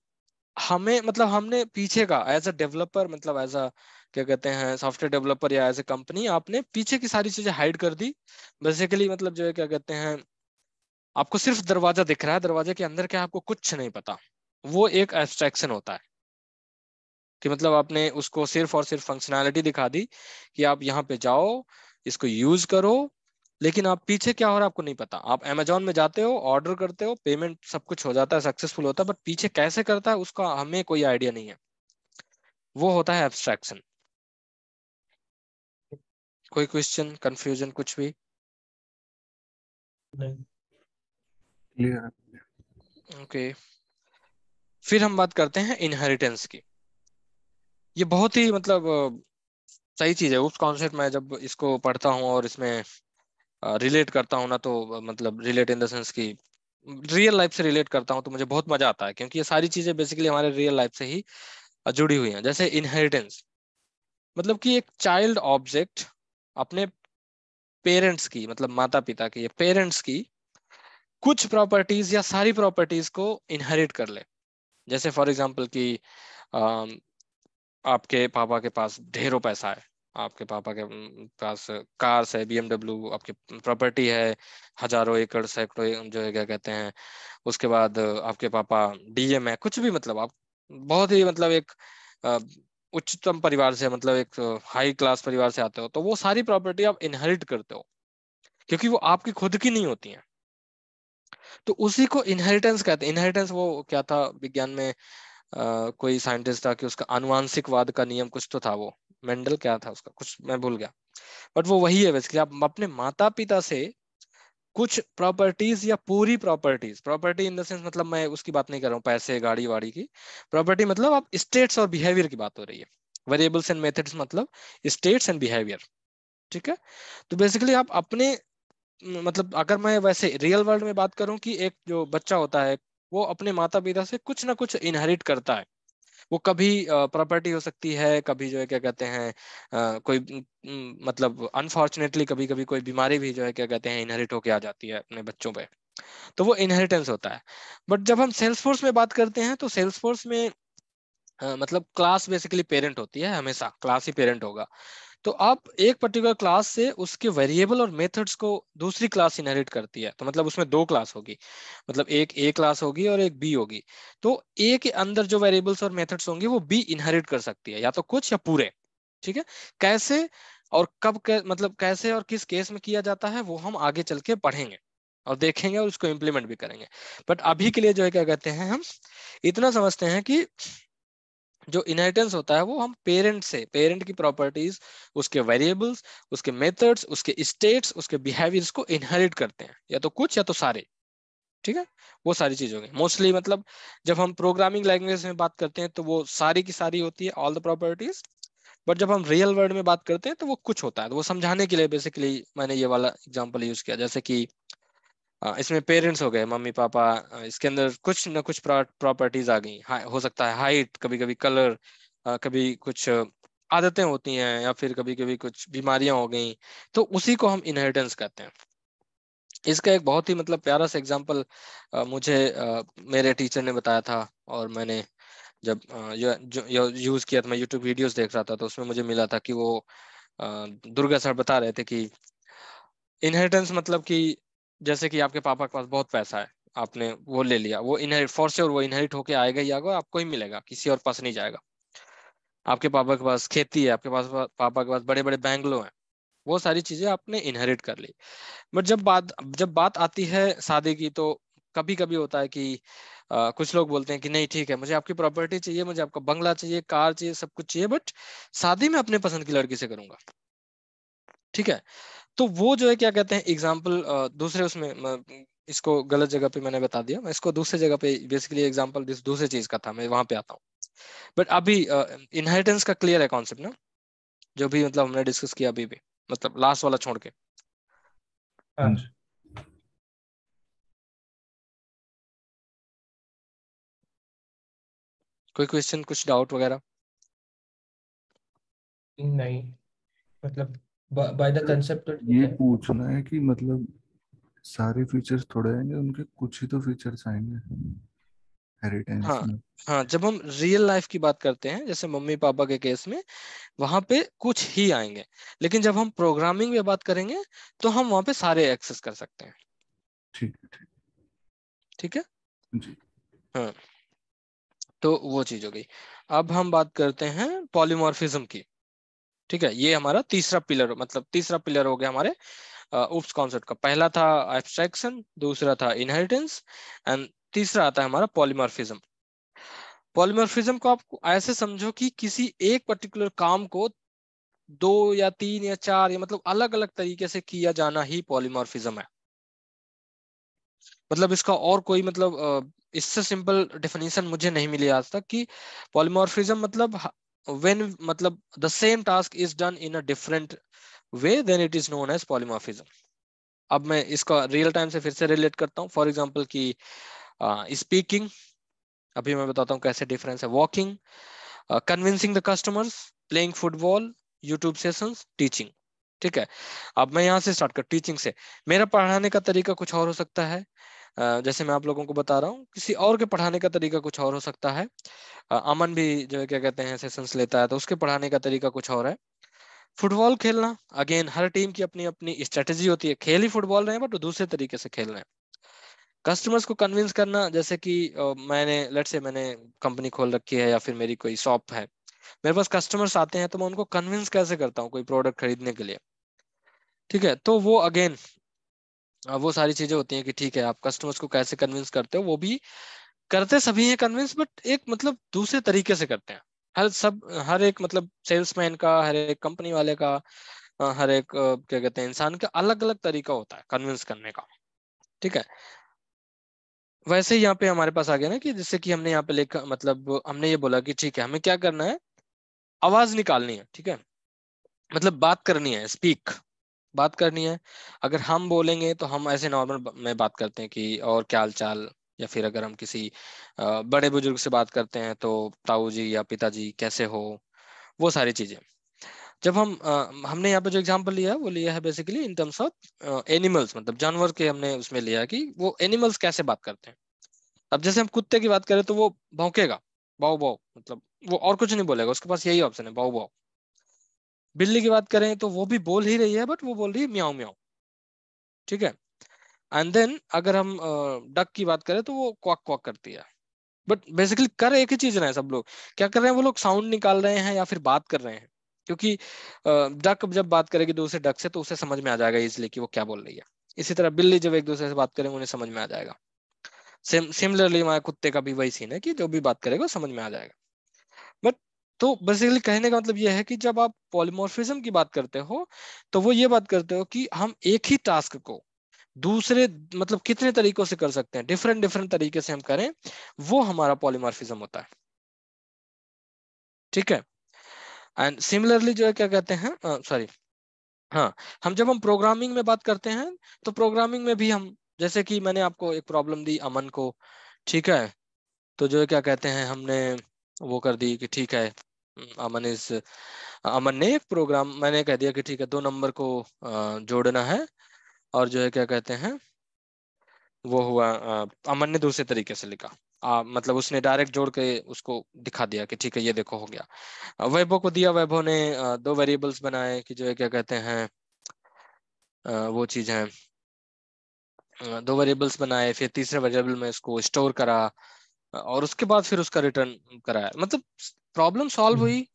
Speaker 1: हमें मतलब हमने पीछे का एज अ डेवलपर, मतलब एज अ क्या कहते हैं सॉफ्टवेयर डेवलपर या एज ए कंपनी, आपने पीछे की सारी चीजें हाइड कर दी बेसिकली। मतलब जो है क्या कहते हैं आपको सिर्फ दरवाजा दिख रहा है, दरवाजे के अंदर क्या है आपको कुछ नहीं पता, वो एक एब्स्ट्रैक्शन होता है। कि मतलब आपने उसको सिर्फ और सिर्फ फंक्शनैलिटी दिखा दी कि आप यहाँ पे जाओ, इसको यूज करो, लेकिन आप पीछे क्या हो रहा है आपको नहीं पता। आप अमेजोन में जाते हो, ऑर्डर करते हो, पेमेंट सब कुछ हो जाता है, सक्सेसफुल होता है, बट पीछे कैसे करता है उसका हमें कोई आइडिया नहीं है, वो होता है एब्स्ट्रैक्शन। कोई क्वेश्चन, कंफ्यूजन, कुछ भी?
Speaker 2: नहीं।
Speaker 3: क्लियर।
Speaker 1: ओके, फिर हम बात करते हैं इनहेरिटेंस की। ये बहुत ही मतलब सही चीज है। उस कॉन्सेप्ट में जब इसको पढ़ता हूँ और इसमें रिलेट करता हूँ ना, तो मतलब रिलेट इन द सेंस की रियल लाइफ से रिलेट करता हूँ, तो मुझे बहुत मजा आता है, क्योंकि ये सारी चीजें बेसिकली हमारे रियल लाइफ से ही जुड़ी हुई हैं। जैसे इनहेरिटेंस, मतलब कि एक चाइल्ड ऑब्जेक्ट अपने पेरेंट्स की, मतलब माता पिता की या पेरेंट्स की कुछ प्रॉपर्टीज या सारी प्रॉपर्टीज को इनहेरिट कर ले। जैसे फॉर एग्जांपल कि अम, आपके पापा के पास ढेरों पैसा है, आपके पापा के पास कार्स है, बीएमडब्ल्यू आपकी प्रॉपर्टी है, हजारों एकड़ सैकड़ों जो है क्या कहते हैं, उसके बाद आपके पापा डीएम है, कुछ भी, मतलब आप बहुत ही मतलब एक अ, उच्चतम परिवार से, मतलब एक हाई क्लास परिवार से आते हो, तो वो सारी प्रॉपर्टी आप इनहेरिट करते हो, क्योंकि वो आपकी खुद की नहीं होती हैं। तो उसी को इनहेरिटेंस कहते हैं। इनहेरिटेंस वो क्या था विज्ञान में, कोई साइंटिस्ट था कि उसका आनुवांशिकवाद का नियम कुछ तो था, वो मेंडल क्या था उसका कुछ मैं भूल गया। बट वो वही है बेसिकली, आप अपने माता पिता से कुछ प्रॉपर्टीज या पूरी properties, property in the sense मतलब मैं उसकी बात नहीं कर रहा हूँ पैसे गाड़ी वाड़ी की, प्रॉपर्टी मतलब आप स्टेट्स और बिहेवियर की बात हो रही है, वेरिएबल्स एंड मेथड्स मतलब स्टेट्स एंड बिहेवियर। ठीक है, तो बेसिकली आप अपने मतलब अगर मैं वैसे रियल वर्ल्ड में बात करूं कि एक जो बच्चा होता है वो अपने माता पिता से कुछ ना कुछ इनहेरिट करता है। वो कभी प्रॉपर्टी हो सकती है, कभी जो है क्या कहते हैं कोई मतलब अनफॉर्चुनेटली कभी कभी कोई बीमारी भी जो है क्या कहते हैं इनहेरिट होके आ जाती है अपने बच्चों पे, तो वो इनहेरिटेंस होता है। बट जब हम सेल्स फोर्स में बात करते हैं तो सेल्स फोर्स में मतलब क्लास बेसिकली पेरेंट होती है, हमेशा क्लास ही पेरेंट होगा। तो आप एक पर्टिकुलर क्लास से उसके वेरिएबल और मेथड्स को दूसरी क्लास इनहेरिट करती है, तो मतलब उसमें दो क्लास होगी, मतलब एक ए क्लास होगी और एक बी होगी। तो ए के अंदर जो वेरिएबल्स और मेथड्स होंगे वो बी इनहेरिट कर सकती है, या तो कुछ या पूरे। ठीक है, कैसे और कब मतलब कैसे और किस केस में किया जाता है वो हम आगे चल के पढ़ेंगे और देखेंगे और उसको इम्प्लीमेंट भी करेंगे। बट अभी के लिए जो है क्या कहते हैं हम इतना समझते हैं कि जो इनहेरिटेंस होता है वो हम पेरेंट से, पेरेंट की प्रॉपर्टीज, उसके वेरिएबल्स, उसके मेथड्स, उसके स्टेट्स, उसके बिहेवियर्स को इनहेरिट करते हैं, या तो कुछ या तो सारे। ठीक है, वो सारी चीज होगी मोस्टली, मतलब जब हम प्रोग्रामिंग लैंग्वेज में बात करते हैं तो वो सारी की सारी होती है, ऑल द प्रॉपर्टीज। बट जब हम रियल वर्ल्ड में बात करते हैं तो वो कुछ होता है, तो वो समझाने के लिए बेसिकली मैंने ये वाला एग्जांपल यूज किया। जैसे कि इसमें पेरेंट्स हो गए, मम्मी पापा, इसके अंदर कुछ ना कुछ प्रॉपर्टीज आ गई, हो सकता है हाइट, कभी कभी कलर, कभी कुछ आदतें होती हैं, या फिर कभी कभी कुछ बीमारियां हो गई, तो उसी को हम इनहेरिटेंस कहते हैं। इसका एक बहुत ही मतलब प्यारा सा एग्जांपल मुझे मेरे टीचर ने बताया था, और मैंने जब यूज किया था, मैं यूट्यूब वीडियोस देख रहा था तो उसमें मुझे मिला था कि वो दुर्गा सर बता रहे थे कि इनहेरिटेंस मतलब कि जैसे कि आपके पापा के पास बहुत पैसा है, आपने वो ले लिया, वो इनहेरिट फॉर श्योर, वो इनहेरिट होके आएगा ही आएगा, आपको ही मिलेगा, किसी और पास नहीं जाएगा। आपके पापा के पास खेती है, आपके पास पापा के पास बड़े बड़े बैंगलो हैं, वो सारी चीजें आपने इनहेरिट कर ली। बट जब बात आती है शादी की, तो कभी कभी होता है कि कुछ लोग बोलते हैं कि नहीं ठीक है, मुझे आपकी प्रॉपर्टी चाहिए, मुझे आपका बंगला चाहिए, कार चाहिए, सब कुछ चाहिए, बट शादी मैं अपने पसंद की लड़की से करूंगा। ठीक है, तो वो जो है क्या कहते हैं एग्जाम्पल दूसरे उसमें इसको गलत जगह पे मैंने बता दिया, मैं इसको दूसरे जगह पे बेसिकली एग्जाम्पल दूसरे चीज का था, मैं वहां पे आता हूँ। बट अभी इनहेरिटेंस का क्लियर है कॉन्सेप्ट ना, जो भी मतलब हमने डिस्कस किया अभी भी, मतलब लास्ट वाला छोड़ के।
Speaker 3: हाँ
Speaker 2: हाँ।
Speaker 3: जी।
Speaker 1: कोई क्वेश्चन, कुछ डाउट वगैरह?
Speaker 2: नहीं, मतलब बाय द कंसेप्ट तो ठीक
Speaker 3: ये
Speaker 2: है।
Speaker 3: पूछना है कि मतलब सारे फीचर्स थोड़े आएंगे, उनके कुछ ही तो फीचर्स आएंगे हेरिटेंस
Speaker 1: हाँ
Speaker 3: में।
Speaker 1: हाँ, जब हम रियल लाइफ की बात करते हैं जैसे मम्मी पापा के केस में, वहां पे कुछ ही आएंगे। लेकिन जब हम प्रोग्रामिंग में बात करेंगे तो हम वहां पे सारे एक्सेस कर सकते हैं।
Speaker 3: ठीक है, ठीक
Speaker 1: ठीक है,
Speaker 3: है जी।
Speaker 1: हाँ, तो वो चीज हो गई। अब हम बात करते हैं पॉलीमॉर्फिज्म की। ठीक है, ये हमारा तीसरा पिलर, मतलब तीसरा पिलर हो गया हमारे उप्स कॉन्सेप्ट का। पहला था एब्स्ट्रैक्शन, दूसरा था इनहेरिटेंस, एंड तीसरा आता है हमारा पॉलीमॉर्फिज्म। पॉलीमॉर्फिज्म को आप ऐसे समझो कि किसी एक पर्टिकुलर काम को दो या तीन या चार या मतलब अलग अलग तरीके से किया जाना ही पॉलीमॉर्फिज्म है। मतलब इसका और कोई मतलब इससे सिंपल डेफिनेशन मुझे नहीं मिली आज तक कि पॉलीमॉर्फिज्म मतलब व्हेन मतलब the same task is done in a different way, then it is known as polymorphism. अब मैं इसका रियल टाइम से फिर से रिलेट करता हूँ, फॉर एग्जांपल कि स्पीकिंग, अभी मैं बताता हूँ कैसे डिफरेंस है। Walking, convincing the customers, playing football, YouTube sessions, teaching. ठीक है, अब मैं यहाँ से स्टार्ट कर टीचिंग से। मेरा पढ़ाने का तरीका कुछ और हो सकता है, जैसे मैं आप लोगों को बता रहा हूँ, किसी और के पढ़ाने का तरीका कुछ और हो सकता है। अमन भी जो है क्या कहते हैं सेशंस लेता है तो उसके पढ़ाने का तरीका कुछ और है। फुटबॉल खेलना, अगेन हर टीम की अपनी अपनी स्ट्रेटेजी होती है, खेल ही फुटबॉल रहे हैं बट वो दूसरे तरीके से खेल रहे हैं। कस्टमर्स को कन्विंस करना, जैसे कि मैंने लेट्स से मैंने कंपनी खोल रखी है या फिर मेरी कोई शॉप है, मेरे पास कस्टमर्स आते हैं तो मैं उनको कन्विंस कैसे करता हूँ कोई प्रोडक्ट खरीदने के लिए। ठीक है, तो वो अगेन वो सारी चीजें होती हैं कि ठीक है आप कस्टमर्स को कैसे कन्विंस करते हो, वो भी करते सभी हैं कन्विंस, बट एक मतलब दूसरे तरीके से करते हैं। हर एक मतलब सेल्समैन का, हर एक कंपनी वाले का हर एक क्या कहते हैं इंसान का अलग अलग तरीका होता है कन्विंस करने का। ठीक है, वैसे ही यहाँ पे हमारे पास आ गया ना कि जैसे कि हमने यहाँ पे लिखा, मतलब हमने ये बोला कि ठीक है हमें क्या करना है, आवाज निकालनी है। ठीक है, मतलब बात करनी है, स्पीक, बात करनी है। अगर हम बोलेंगे तो हम ऐसे नॉर्मल में बात करते हैं कि और क्या हाल चाल, या फिर अगर हम किसी बड़े बुजुर्ग से बात करते हैं तो ताऊ जी या पिताजी कैसे हो, वो सारी चीजें। जब हम हमने यहाँ पे जो एग्जांपल लिया है वो लिया है basically in terms of animals, मतलब जानवर के हमने उसमें लिया है कि वो एनिमल्स कैसे बात करते हैं। अब जैसे हम कुत्ते की बात करें तो वो भौंकेगा, बाऊ बाऊ, मतलब वो और कुछ नहीं बोलेगा, उसके पास यही ऑप्शन है, बाऊ बाऊ। बिल्ली की बात करें तो वो भी बोल ही रही है, बट वो बोल रही है म्याऊ म्याऊ। ठीक है, एंड देन अगर हम डक की बात करें तो वो क्वाक क्वाक करती है। बट बेसिकली कर एक ही चीज रहे हैं सब लोग। क्या कर रहे हैं वो लोग, साउंड निकाल रहे हैं या फिर बात कर रहे हैं। क्योंकि डक जब बात करेगी दूसरे डक से तो उसे समझ में आ जाएगा इसलिए कि वो क्या बोल रही है। इसी तरह बिल्ली जब एक दूसरे से बात करेंगे उन्हें समझ में आ जाएगा। सिमिलरली हमारे कुत्ते का भी वही सीन है कि जो भी बात करेगा समझ में आ जाएगा। बट तो बेसिकली कहने का मतलब यह है कि जब आप पॉलीमॉर्फिज्म की बात करते हो तो वो ये बात करते हो कि हम एक ही टास्क को दूसरे मतलब कितने तरीकों से कर सकते हैं, डिफरेंट डिफरेंट तरीके से हम करें, वो हमारा पॉलीमॉर्फिज्म होता है। ठीक है, एंड सिमिलरली जो है क्या कहते हैं, सॉरी, हाँ, हम प्रोग्रामिंग में बात करते हैं तो प्रोग्रामिंग में भी हम, जैसे कि मैंने आपको एक प्रॉब्लम दी अमन को। ठीक है, तो जो है क्या कहते हैं हमने वो कर दी कि ठीक है, अमन ने एक प्रोग्राम, मैंने कह दिया कि ठीक है 2 नंबर को जोड़ना है, और जो है क्या कहते हैं वो हुआ, अमन ने दूसरे तरीके से लिखा। मतलब उसने डायरेक्ट जोड़ के उसको दिखा दिया कि ठीक है ये देखो हो गया। वैभव को दिया, वैभव ने 2 वेरिएबल्स बनाए कि जो है क्या कहते हैं वो चीज है, 2 वेरिएबल्स बनाए, फिर तीसरे वेरिएबल में इसको स्टोर करा, और उसके बाद फिर उसका रिटर्न कराया। मतलब प्रॉब्लम सॉल्व
Speaker 2: हम्म,
Speaker 1: हुई,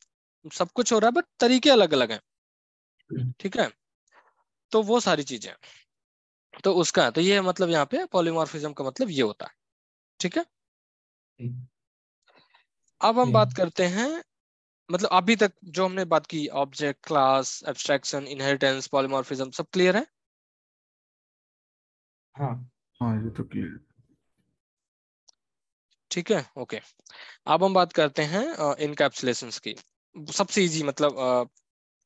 Speaker 1: सब कुछ हो रहा है, बट तरीके अलग अलग हैं।
Speaker 2: हम्म,
Speaker 1: ठीक है, तो वो सारी चीजें, तो उसका तो ये मतलब यहाँ पे पॉलीमॉर्फिज्म का मतलब ये होता है। ठीक है,
Speaker 2: ठीक,
Speaker 1: अब हम
Speaker 2: ठीक,
Speaker 1: बात करते हैं, मतलब अभी तक जो हमने बात की, object, class, abstraction, inheritance, polymorphism, सब क्लियर है।
Speaker 2: हाँ,
Speaker 3: हाँ ये तो क्लियर।
Speaker 1: ठीक है, ओके। अब हम बात करते हैं इनकैप्सुलेशंस की। सबसे इजी, मतलब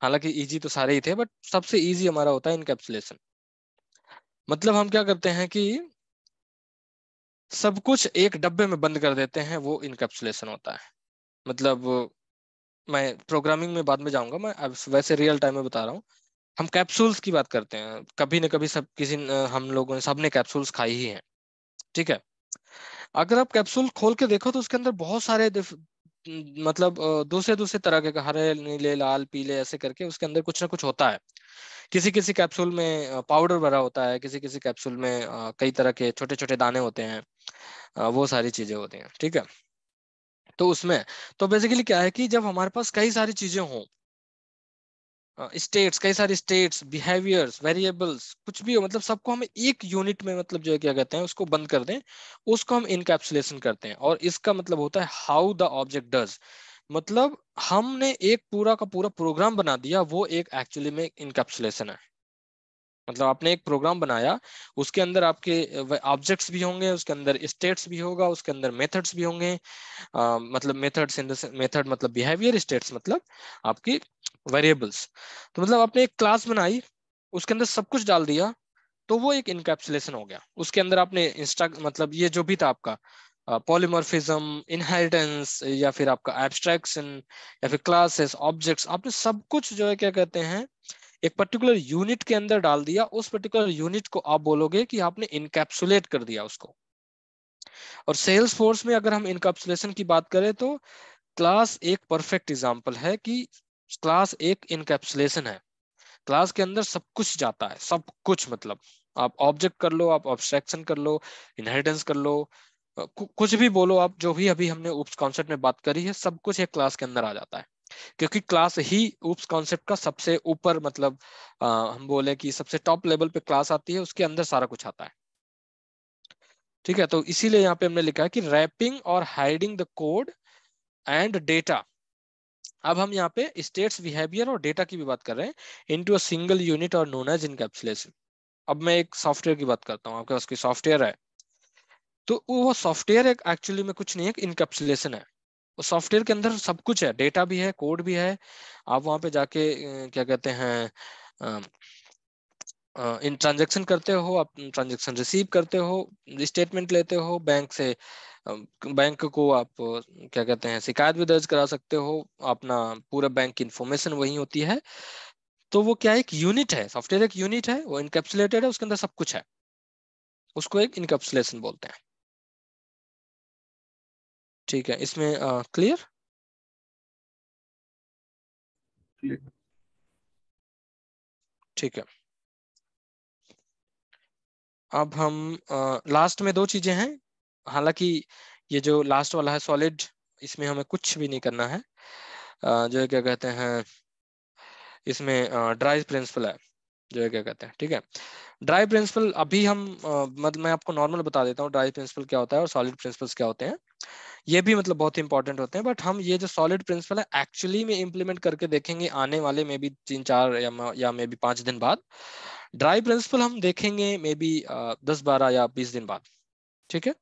Speaker 1: हालांकि इजी तो सारे ही थे, बट सबसे इजी हमारा होता है इनकैप्सुलेशन। मतलब हम क्या करते हैं कि सब कुछ एक डब्बे में बंद कर देते हैं, वो इनकैप्सुलेशन होता है। मतलब मैं प्रोग्रामिंग में बाद में जाऊंगा, मैं अब वैसे रियल टाइम में बता रहा हूँ। हम कैप्सूल्स की बात करते हैं, कभी न कभी सब किसी हम लोगों ने, सबने कैप्सूल्स खाई ही हैं। ठीक है, अगर आप कैप्सूल खोल के देखो तो उसके अंदर बहुत सारे मतलब दूसरे दूसरे तरह के, हरे नीले लाल पीले ऐसे करके उसके अंदर कुछ ना कुछ होता है। किसी किसी कैप्सूल में पाउडर भरा होता है, किसी किसी कैप्सूल में कई तरह के छोटे छोटे दाने होते हैं, वो सारी चीजें होती हैं। ठीक है, तो उसमें तो बेसिकली क्या है कि जब हमारे पास कई सारी चीजें हों, स्टेट्स, कई सारी स्टेट्स, बिहेवियर्स, वेरिएबल्स, कुछ भी हो, मतलब सबको हम एक यूनिट में, मतलब जो है क्या कहते हैं उसको बंद कर दें, उसको हम इनकैप्सुलेशन करते हैं। और इसका मतलब होता है हाउ द ऑब्जेक्ट डज। मतलब हमने एक पूरा का पूरा प्रोग्राम बना दिया, वो एक एक्चुअली में इनकैप्सुलेशन है। मतलब आपने एक प्रोग्राम बनाया, उसके अंदर आपके ऑब्जेक्ट्स भी होंगे, उसके अंदर स्टेट्स भी होगा, उसके अंदर मेथड्स भी होंगे। मतलब मेथड्स इन द मेथड मतलब बिहेवियर, स्टेट्स मतलब आपकी वेरिएबल्स। तो मतलब आपने एक क्लास बनाई, उसके अंदर सब कुछ डाल दिया, तो वो एक इनकैप्सुलेशन हो गया। उसके अंदर आपने इंस्टा मतलब ये जो भी था आपका पॉलीमॉर्फिज्म, इनहेरिटेंस, या फिर आपका एब्स्ट्रैक्शन, या फिर क्लासेस, ऑब्जेक्ट्स, आपने सब कुछ जो है क्या कहते हैं एक पर्टिकुलर यूनिट के अंदर डाल दिया। उस पर्टिकुलर यूनिट को आप बोलोगे कि आपने इनकैप्सुलेट कर दिया उसको। और सेल्स फोर्स में अगर हम इनकैप्सुलेशन की बात करें तो क्लास एक परफेक्ट एग्जांपल है कि क्लास एक इनकैप्सुलेशन है। क्लास के अंदर सब कुछ जाता है, सब कुछ, मतलब आप ऑब्जेक्ट कर लो, आप ऑब्स्ट्रैक्शन कर लो, इनहेरिटेंस कर लो, कुछ भी बोलो आप, जो भी अभी हमने उप्स कॉन्सेप्ट में बात करी है, सब कुछ एक क्लास के अंदर आ जाता है। क्योंकि क्लास ही उप्स कॉन्सेप्ट का सबसे ऊपर, मतलब हम बोले कि सबसे टॉप लेवल पे क्लास आती है, उसके अंदर सारा कुछ आता है। ठीक है, तो इसीलिए यहाँ पे हमने लिखा है कि रैपिंग और hiding the code and data अब हम यहाँ पे स्टेट्स, बिहेवियर और डेटा की भी बात कर रहे हैं इनटू अ सिंगल यूनिट और नोन एज इनकैप्सुलेशन। अब मैं एक सॉफ्टवेयर की बात करता हूँ, आपके पास कोई सॉफ्टवेयर है, तो वो सॉफ्टवेयर एक एक्चुअली में कुछ नहीं है, इनकैप्सुलेशन है। उस सॉफ्टवेयर के अंदर सब कुछ है, डेटा भी है, कोड भी है। आप वहां पे जाके क्या कहते हैं, इन ट्रांजैक्शन करते हो, आप ट्रांजैक्शन रिसीव करते हो, स्टेटमेंट लेते हो बैंक से, बैंक को आप क्या कहते हैं शिकायत भी दर्ज करा सकते हो, अपना पूरा बैंक की इंफॉर्मेशन वही होती है। तो वो क्या है, एक यूनिट है, सॉफ्टवेयर एक यूनिट है, वो इनकैप्सुलेटेड है, उसके अंदर सब कुछ है, उसको एक इनकैप्सुलेशन बोलते हैं। ठीक है, इसमें क्लियर? ठीक है, अब हम लास्ट में दो चीजें हैं, हालांकि ये जो लास्ट वाला है सॉलिड, इसमें हमें कुछ भी नहीं करना है। जो है क्या कहते हैं, इसमें ड्राई प्रिंसिपल है, जो है क्या कहते हैं, ठीक है। ड्राई प्रिंसिपल अभी हम मतलब मैं आपको नॉर्मल बता देता हूँ ड्राई प्रिंसिपल क्या होता है और सॉलिड प्रिंसिपल्स क्या होते हैं। ये भी मतलब बहुत इंपॉर्टेंट होते हैं, बट हम ये जो सॉलिड प्रिंसिपल है एक्चुअली में इम्प्लीमेंट करके देखेंगे आने वाले में भी 3-4 या मे बी 5 दिन बाद। ड्राई प्रिंसिपल हम देखेंगे मे बी 10-12 या 20 दिन बाद, ठीक है।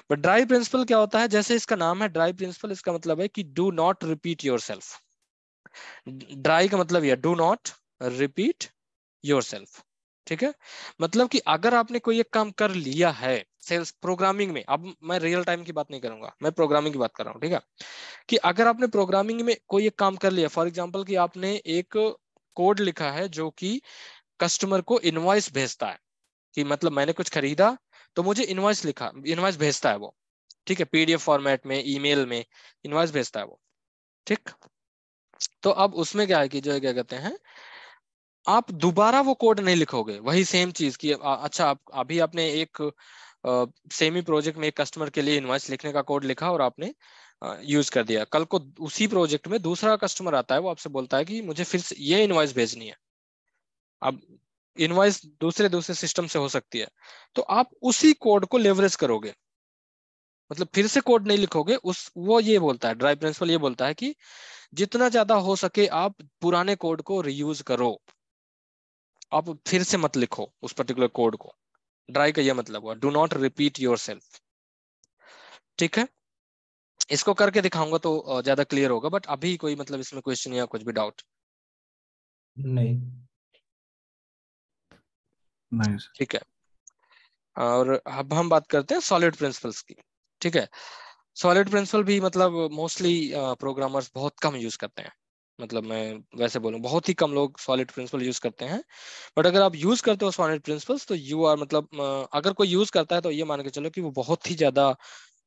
Speaker 1: बट ड्राई प्रिंसिपल क्या होता है, जैसे इसका नाम है ड्राई प्रिंसिपल, इसका मतलब है कि do not repeat your self. Dry का मतलब यह do not repeat your self, ठीक है। मतलब कि अगर आपने कोई एक काम कर लिया है सेल्स प्रोग्रामिंग में, अब मैं रियल टाइम की बात नहीं करूंगा, मैं प्रोग्रामिंग की बात कर रहा हूँ, ठीक है। कि अगर आपने प्रोग्रामिंग में कोई एक काम कर लिया, फॉर एग्जांपल कि आपने एक कोड लिखा है जो कि कस्टमर को इनवॉइस भेजता है, कि मतलब मैंने कुछ खरीदा तो मुझे इनवॉइस लिखा, इनवॉइस भेजता है वो, ठीक है, पीडीएफ फॉर्मेट में, ईमेल में इनवॉइस भेजता है वो, ठीक। तो अब उसमें क्या है कि जो है क्या कहते हैं, आप दोबारा वो कोड नहीं लिखोगे, वही सेम चीज की अच्छा आप अभी आपने एक सेमी प्रोजेक्ट में एक कस्टमर के लिए इनवॉइस लिखने का कोड लिखा और आपने यूज कर दिया, कल को उसी प्रोजेक्ट में दूसरा कस्टमर आता है, वो आपसे बोलता है कि मुझे फिर से ये इनवॉइस भेजनी है। अब इनवॉइस दूसरे दूसरे सिस्टम से हो सकती है, तो आप उसी कोड को लेवरेज करोगे, मतलब फिर से कोड नहीं लिखोगे। उस वो ये बोलता है, ड्राई प्रिंसिपल ये बोलता है कि जितना ज्यादा हो सके आप पुराने कोड को रीयूज करो, आप फिर से मत लिखो उस पर्टिकुलर कोड को। ड्राई का ये मतलब हुआ do not repeat your self, ठीक है। इसको करके दिखाऊंगा तो ज्यादा क्लियर होगा, बट अभी कोई मतलब इसमें क्वेश्चन या कुछ भी डाउट?
Speaker 2: नहीं।
Speaker 3: नहीं सर।
Speaker 1: ठीक है, और अब हम बात करते हैं सॉलिड प्रिंसिपल्स की, ठीक है। सॉलिड प्रिंसिपल भी मतलब मोस्टली प्रोग्रामर्स बहुत कम यूज करते हैं, मतलब मैं वैसे बोलूं बहुत ही कम लोग सॉलिड प्रिंसिपल यूज करते हैं। बट अगर आप यूज करते हो सॉलिड प्रिंसिपल्स तो यू आर मतलब अगर कोई यूज करता है तो ये मान के चलो कि वो बहुत ही ज्यादा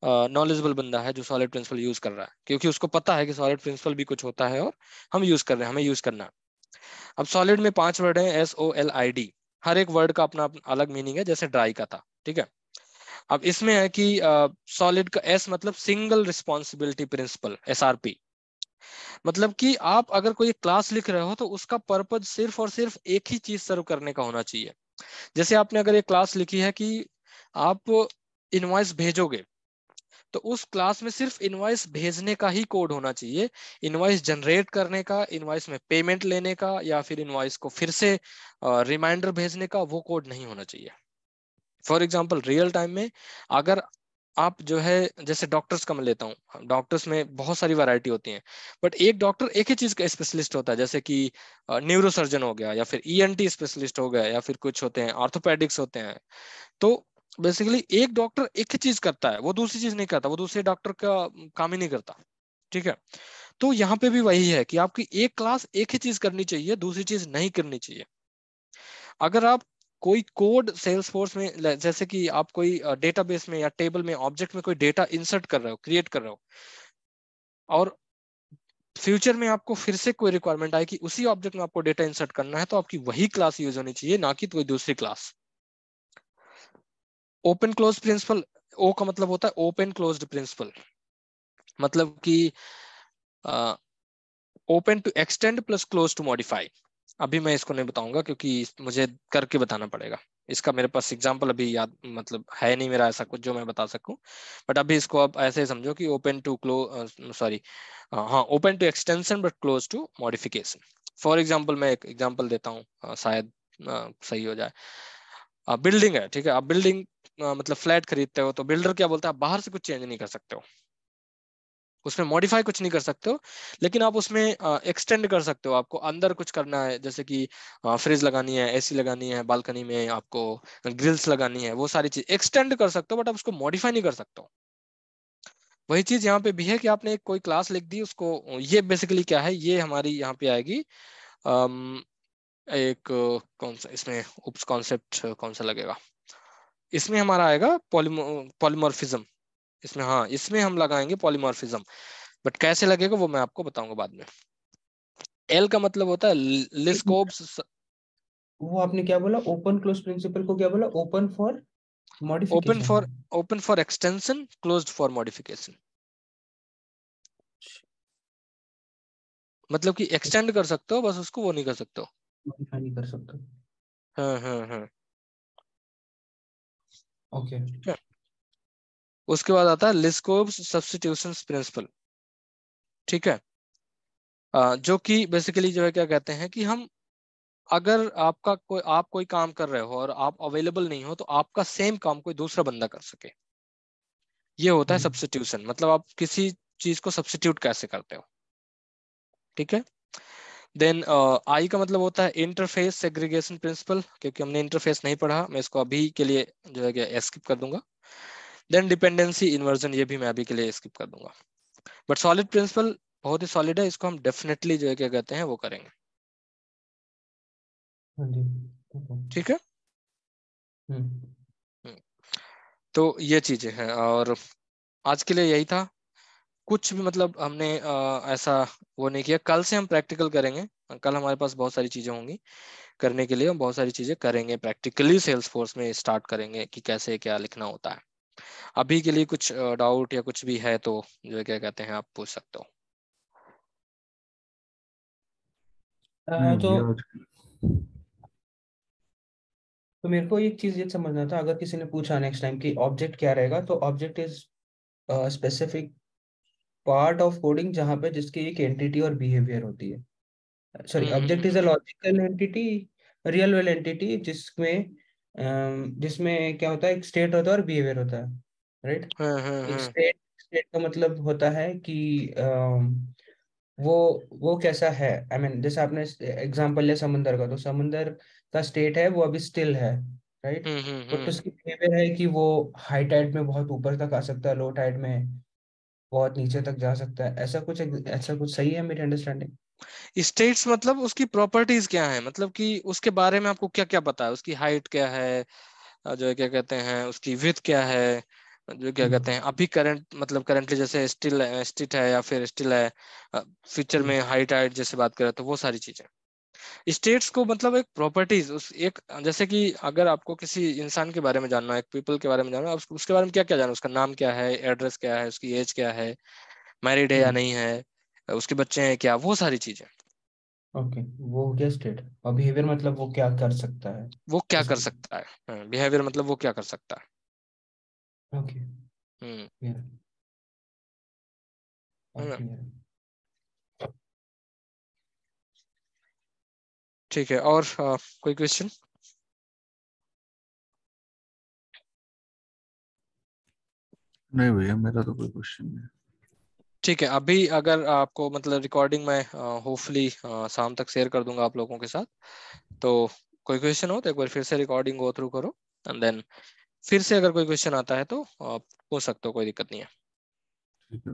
Speaker 1: नॉलेजेबल बंदा है जो सॉलिड प्रिंसिपल यूज कर रहा है, क्योंकि उसको पता है कि सॉलिड प्रिंसिपल भी कुछ होता है और हम यूज कर रहे हैं, हमें यूज करना है। अब सॉलिड में 5 वर्ड है, SOLID, हर एक वर्ड का अपना अपना अलग मीनिंग है, जैसे ड्राई का था, ठीक है। अब इसमें है कि सॉलिड का S मतलब सिंगल रिस्पॉन्सिबिलिटी प्रिंसिपल, SRP। मतलब कि आप अगर कोई क्लास लिख रहे हो तो उसका पर्पज सिर्फ और सिर्फ एक ही चीज सर्व करने का होना चाहिए। जैसे आपने अगर एक क्लास लिखी है कि आप इनवॉइस भेजोगे, तो उस क्लास में सिर्फ इनवॉइस भेजने का ही कोड होना चाहिए। इनवॉइस जनरेट करने का, इनवॉइस में पेमेंट लेने का, या फिर इनवॉइस को फिर से रिमाइंडर भेजने का वो कोड नहीं होना चाहिए। फॉर एग्जाम्पल रियल टाइम में अगर आप जो है, जैसे डॉक्टर्स का मैं लेता हूँ, डॉक्टर्स में बहुत सारी वैरायटी होती हैं, बट एक डॉक्टर एक ही चीज का स्पेशलिस्ट होता है, जैसे कि न्यूरोसर्जन हो गया, या फिर ENT स्पेशलिस्ट हो गया, या फिर कुछ होते हैं ऑर्थोपेडिक्स होते हैं। तो बेसिकली एक डॉक्टर एक ही चीज करता है, वो दूसरी चीज नहीं करता, वो दूसरे डॉक्टर का काम ही नहीं करता, ठीक है। तो यहाँ पे भी वही है कि आपकी एक क्लास एक ही चीज करनी चाहिए, दूसरी चीज नहीं करनी चाहिए। अगर आप कोई कोड सेल्स फोर्स में जैसे कि आप कोई डेटाबेस में या टेबल में ऑब्जेक्ट में कोई डेटा इंसर्ट कर रहे हो, क्रिएट कर रहे हो, और फ्यूचर में आपको फिर से कोई रिक्वायरमेंट आए कि उसी ऑब्जेक्ट में आपको डेटा इंसर्ट करना है, तो आपकी वही क्लास यूज होनी चाहिए, ना कि कोई दूसरी class. Open close principle, O का मतलब होता है ओपन क्लोज्ड प्रिंसिपल, मतलब कि open to extend plus close to modify. अभी मैं इसको नहीं बताऊंगा क्योंकि मुझे करके बताना पड़ेगा। इसका मेरे पास एग्जांपल अभी याद मतलब है नहीं मेरा ऐसा कुछ जो मैं बता सकूं, बट अभी इसको आप ऐसे समझो कि ओपन टू सॉरी हाँ open to extension but close to modification. For example मैं एक एग्जांपल देता हूँ, शायद सही हो जाए। बिल्डिंग है, ठीक है, आप बिल्डिंग मतलब फ्लैट खरीदते हो तो बिल्डर क्या बोलता है, आप बाहर से कुछ चेंज नहीं कर सकते हो, उसमें मॉडिफाई कुछ नहीं कर सकते हो, लेकिन आप उसमें एक्सटेंड कर सकते हो। आपको अंदर कुछ करना है, जैसे कि फ्रिज लगानी है, एसी लगानी है, बालकनी में आपको ग्रिल्स लगानी है, वो सारी चीज एक्सटेंड कर सकते हो, बट आप उसको मॉडिफाई नहीं कर सकते हो। वही चीज यहाँ पे भी है कि आपने एक कोई क्लास लिख दी उसको, ये बेसिकली क्या है, ये हमारी यहाँ पे आएगी अम, एक कौन सा इसमें उप्स कॉन्सेप्ट कौन सा लगेगा, इसमें हमारा आएगा पॉलीमॉर्फिज्म। इसमें हाँ, इसमें हम लगाएंगे पॉलीमॉर्फिज्म, बट कैसे लगेगा वो मैं आपको बताऊंगा बाद में। एल का मतलब होता है
Speaker 2: एक मिनट,
Speaker 1: लिस्कोब्स।
Speaker 2: वो आपने क्या बोला, ओपन क्लोज प्रिंसिपल को क्या बोला, open for
Speaker 1: open
Speaker 2: modification?
Speaker 1: For open for extension, closed for modification. मतलब कि एक्सटेंड कर सकते हो, बस उसको वो नहीं कर सकते हो।
Speaker 2: मॉडिफाई नहीं कर सकते।
Speaker 1: हाँ हाँ हाँ।
Speaker 2: ओके।
Speaker 1: ठीक है। उसके बाद आता है लिस्कोब्स सब्स्टिट्यूशन प्रिंसिपल। ठीक है। जो कि बेसिकली जो है क्या कहते हैं कि हम, अगर आप कोई काम कर रहे हो और आप अवेलेबल नहीं हो, तो आपका सेम काम कोई दूसरा बंदा कर सके, ये होता है सब्स्टिट्यूशन। मतलब आप किसी चीज को सब्स्टिट्यूट कैसे करते हो। ठीक है। देन आई का मतलब होता है इंटरफेस सेग्रीगेशन प्रिंसिपल, क्योंकि हमने इंटरफेस नहीं पढ़ा, मैं इसको अभी के लिए जो है क्या स्किप कर दूंगा। देन डिपेंडेंसी इन्वर्जन, ये भी मैं अभी के लिए स्किप कर दूंगा। बट सॉलिड प्रिंसिपल बहुत ही सॉलिड है, इसको हम डेफिनेटली जो है क्या कहते हैं वो करेंगे।
Speaker 2: हाँ जी। ओके।
Speaker 1: ठीक है।
Speaker 2: हम्म।
Speaker 1: हम्म, तो ये चीजें हैं, और आज के लिए यही था। कुछ भी मतलब हमने ऐसा वो नहीं किया। कल से हम प्रैक्टिकल करेंगे, कल हमारे पास बहुत सारी चीजें होंगी करने के लिए, हम बहुत सारी चीजें करेंगे प्रैक्टिकली, सेल्स फोर्स में स्टार्ट करेंगे कि कैसे क्या लिखना होता है। अभी के लिए कुछ डाउट या कुछ भी है तो जो है क्या कहते हैं आप पूछ सकते हो।
Speaker 3: नहीं
Speaker 2: तो
Speaker 3: भैया आज।
Speaker 2: मेरे को एक चीज ये समझना था, अगर किसी ने पूछा नेक्स्ट टाइम कि ऑब्जेक्ट क्या रहेगा, तो object is specific part of coding जहाँ पे जिसकी एक एंटिटी और बिहेवियर होती है। Sorry, object is a
Speaker 1: hmm
Speaker 2: logical entity, real world entity, जिसमें क्या होता है, एक स्टेट होता है और बिहेवियर होता है, राइट? एक
Speaker 1: हम्म।
Speaker 2: स्टेट स्टेट का मतलब होता है कि वो वो कैसा है, आई मीन जैसे आपने एग्जांपल लिया समुंदर का, तो समुंदर का स्टेट है वो अभी स्टिल है, राइट? बट
Speaker 1: हम्म।
Speaker 2: उसकी बिहेवियर है कि वो हाई टाइड में बहुत ऊपर तक आ सकता है, लो टाइड में बहुत नीचे तक जा सकता है। ऐसा कुछ सही है मेरी अंडरस्टैंडिंग?
Speaker 1: स्टेट्स मतलब उसकी प्रॉपर्टीज क्या है, मतलब कि उसके बारे में आपको क्या क्या पता है, उसकी हाइट क्या है, जो है क्या कहते हैं उसकी विड्थ क्या है, जो क्या कहते हैं
Speaker 2: हम्म।
Speaker 1: अभी करंट मतलब करंटली जैसे स्टिल है या फिर स्टिल है, फ्यूचर में
Speaker 2: हम्म।
Speaker 1: हाइट हाइट जैसे बात करें तो वो सारी चीजें। स्टेट्स को मतलब एक प्रॉपर्टीज, उस एक जैसे कि अगर आपको किसी इंसान के बारे में जानना है, एक पीपल के बारे में जानना है, उसके बारे में क्या क्या जानना है, उसका नाम क्या है, एड्रेस क्या है, उसकी एज क्या है, मैरिड है या
Speaker 2: हम्म।
Speaker 1: नहीं है, उसके बच्चे हैं क्या, वो सारी चीजें।
Speaker 2: ओके, वो हो गया स्टेट। और बिहेवियर मतलब वो क्या कर सकता है
Speaker 1: वो क्या कर
Speaker 2: उसकी।
Speaker 1: सकता है, बिहेवियर मतलब वो क्या कर सकता है।
Speaker 2: ओके।
Speaker 1: हम्म।
Speaker 2: क्लियर।
Speaker 1: है
Speaker 2: और
Speaker 1: ना।
Speaker 2: क्लियर।
Speaker 1: ठीक है, और कोई क्वेश्चन।
Speaker 3: नहीं भैया मेरा तो कोई क्वेश्चन नहीं।
Speaker 1: ठीक है, अभी अगर आपको मतलब रिकॉर्डिंग में होपफुली शाम तक शेयर कर दूंगा आप लोगों के साथ, तो कोई क्वेश्चन हो तो एक बार फिर से रिकॉर्डिंग गो थ्रू करो, एंड देन फिर से अगर कोई क्वेश्चन आता है तो आप पूछ सकते हो, कोई दिक्कत नहीं है।
Speaker 3: ठीक है।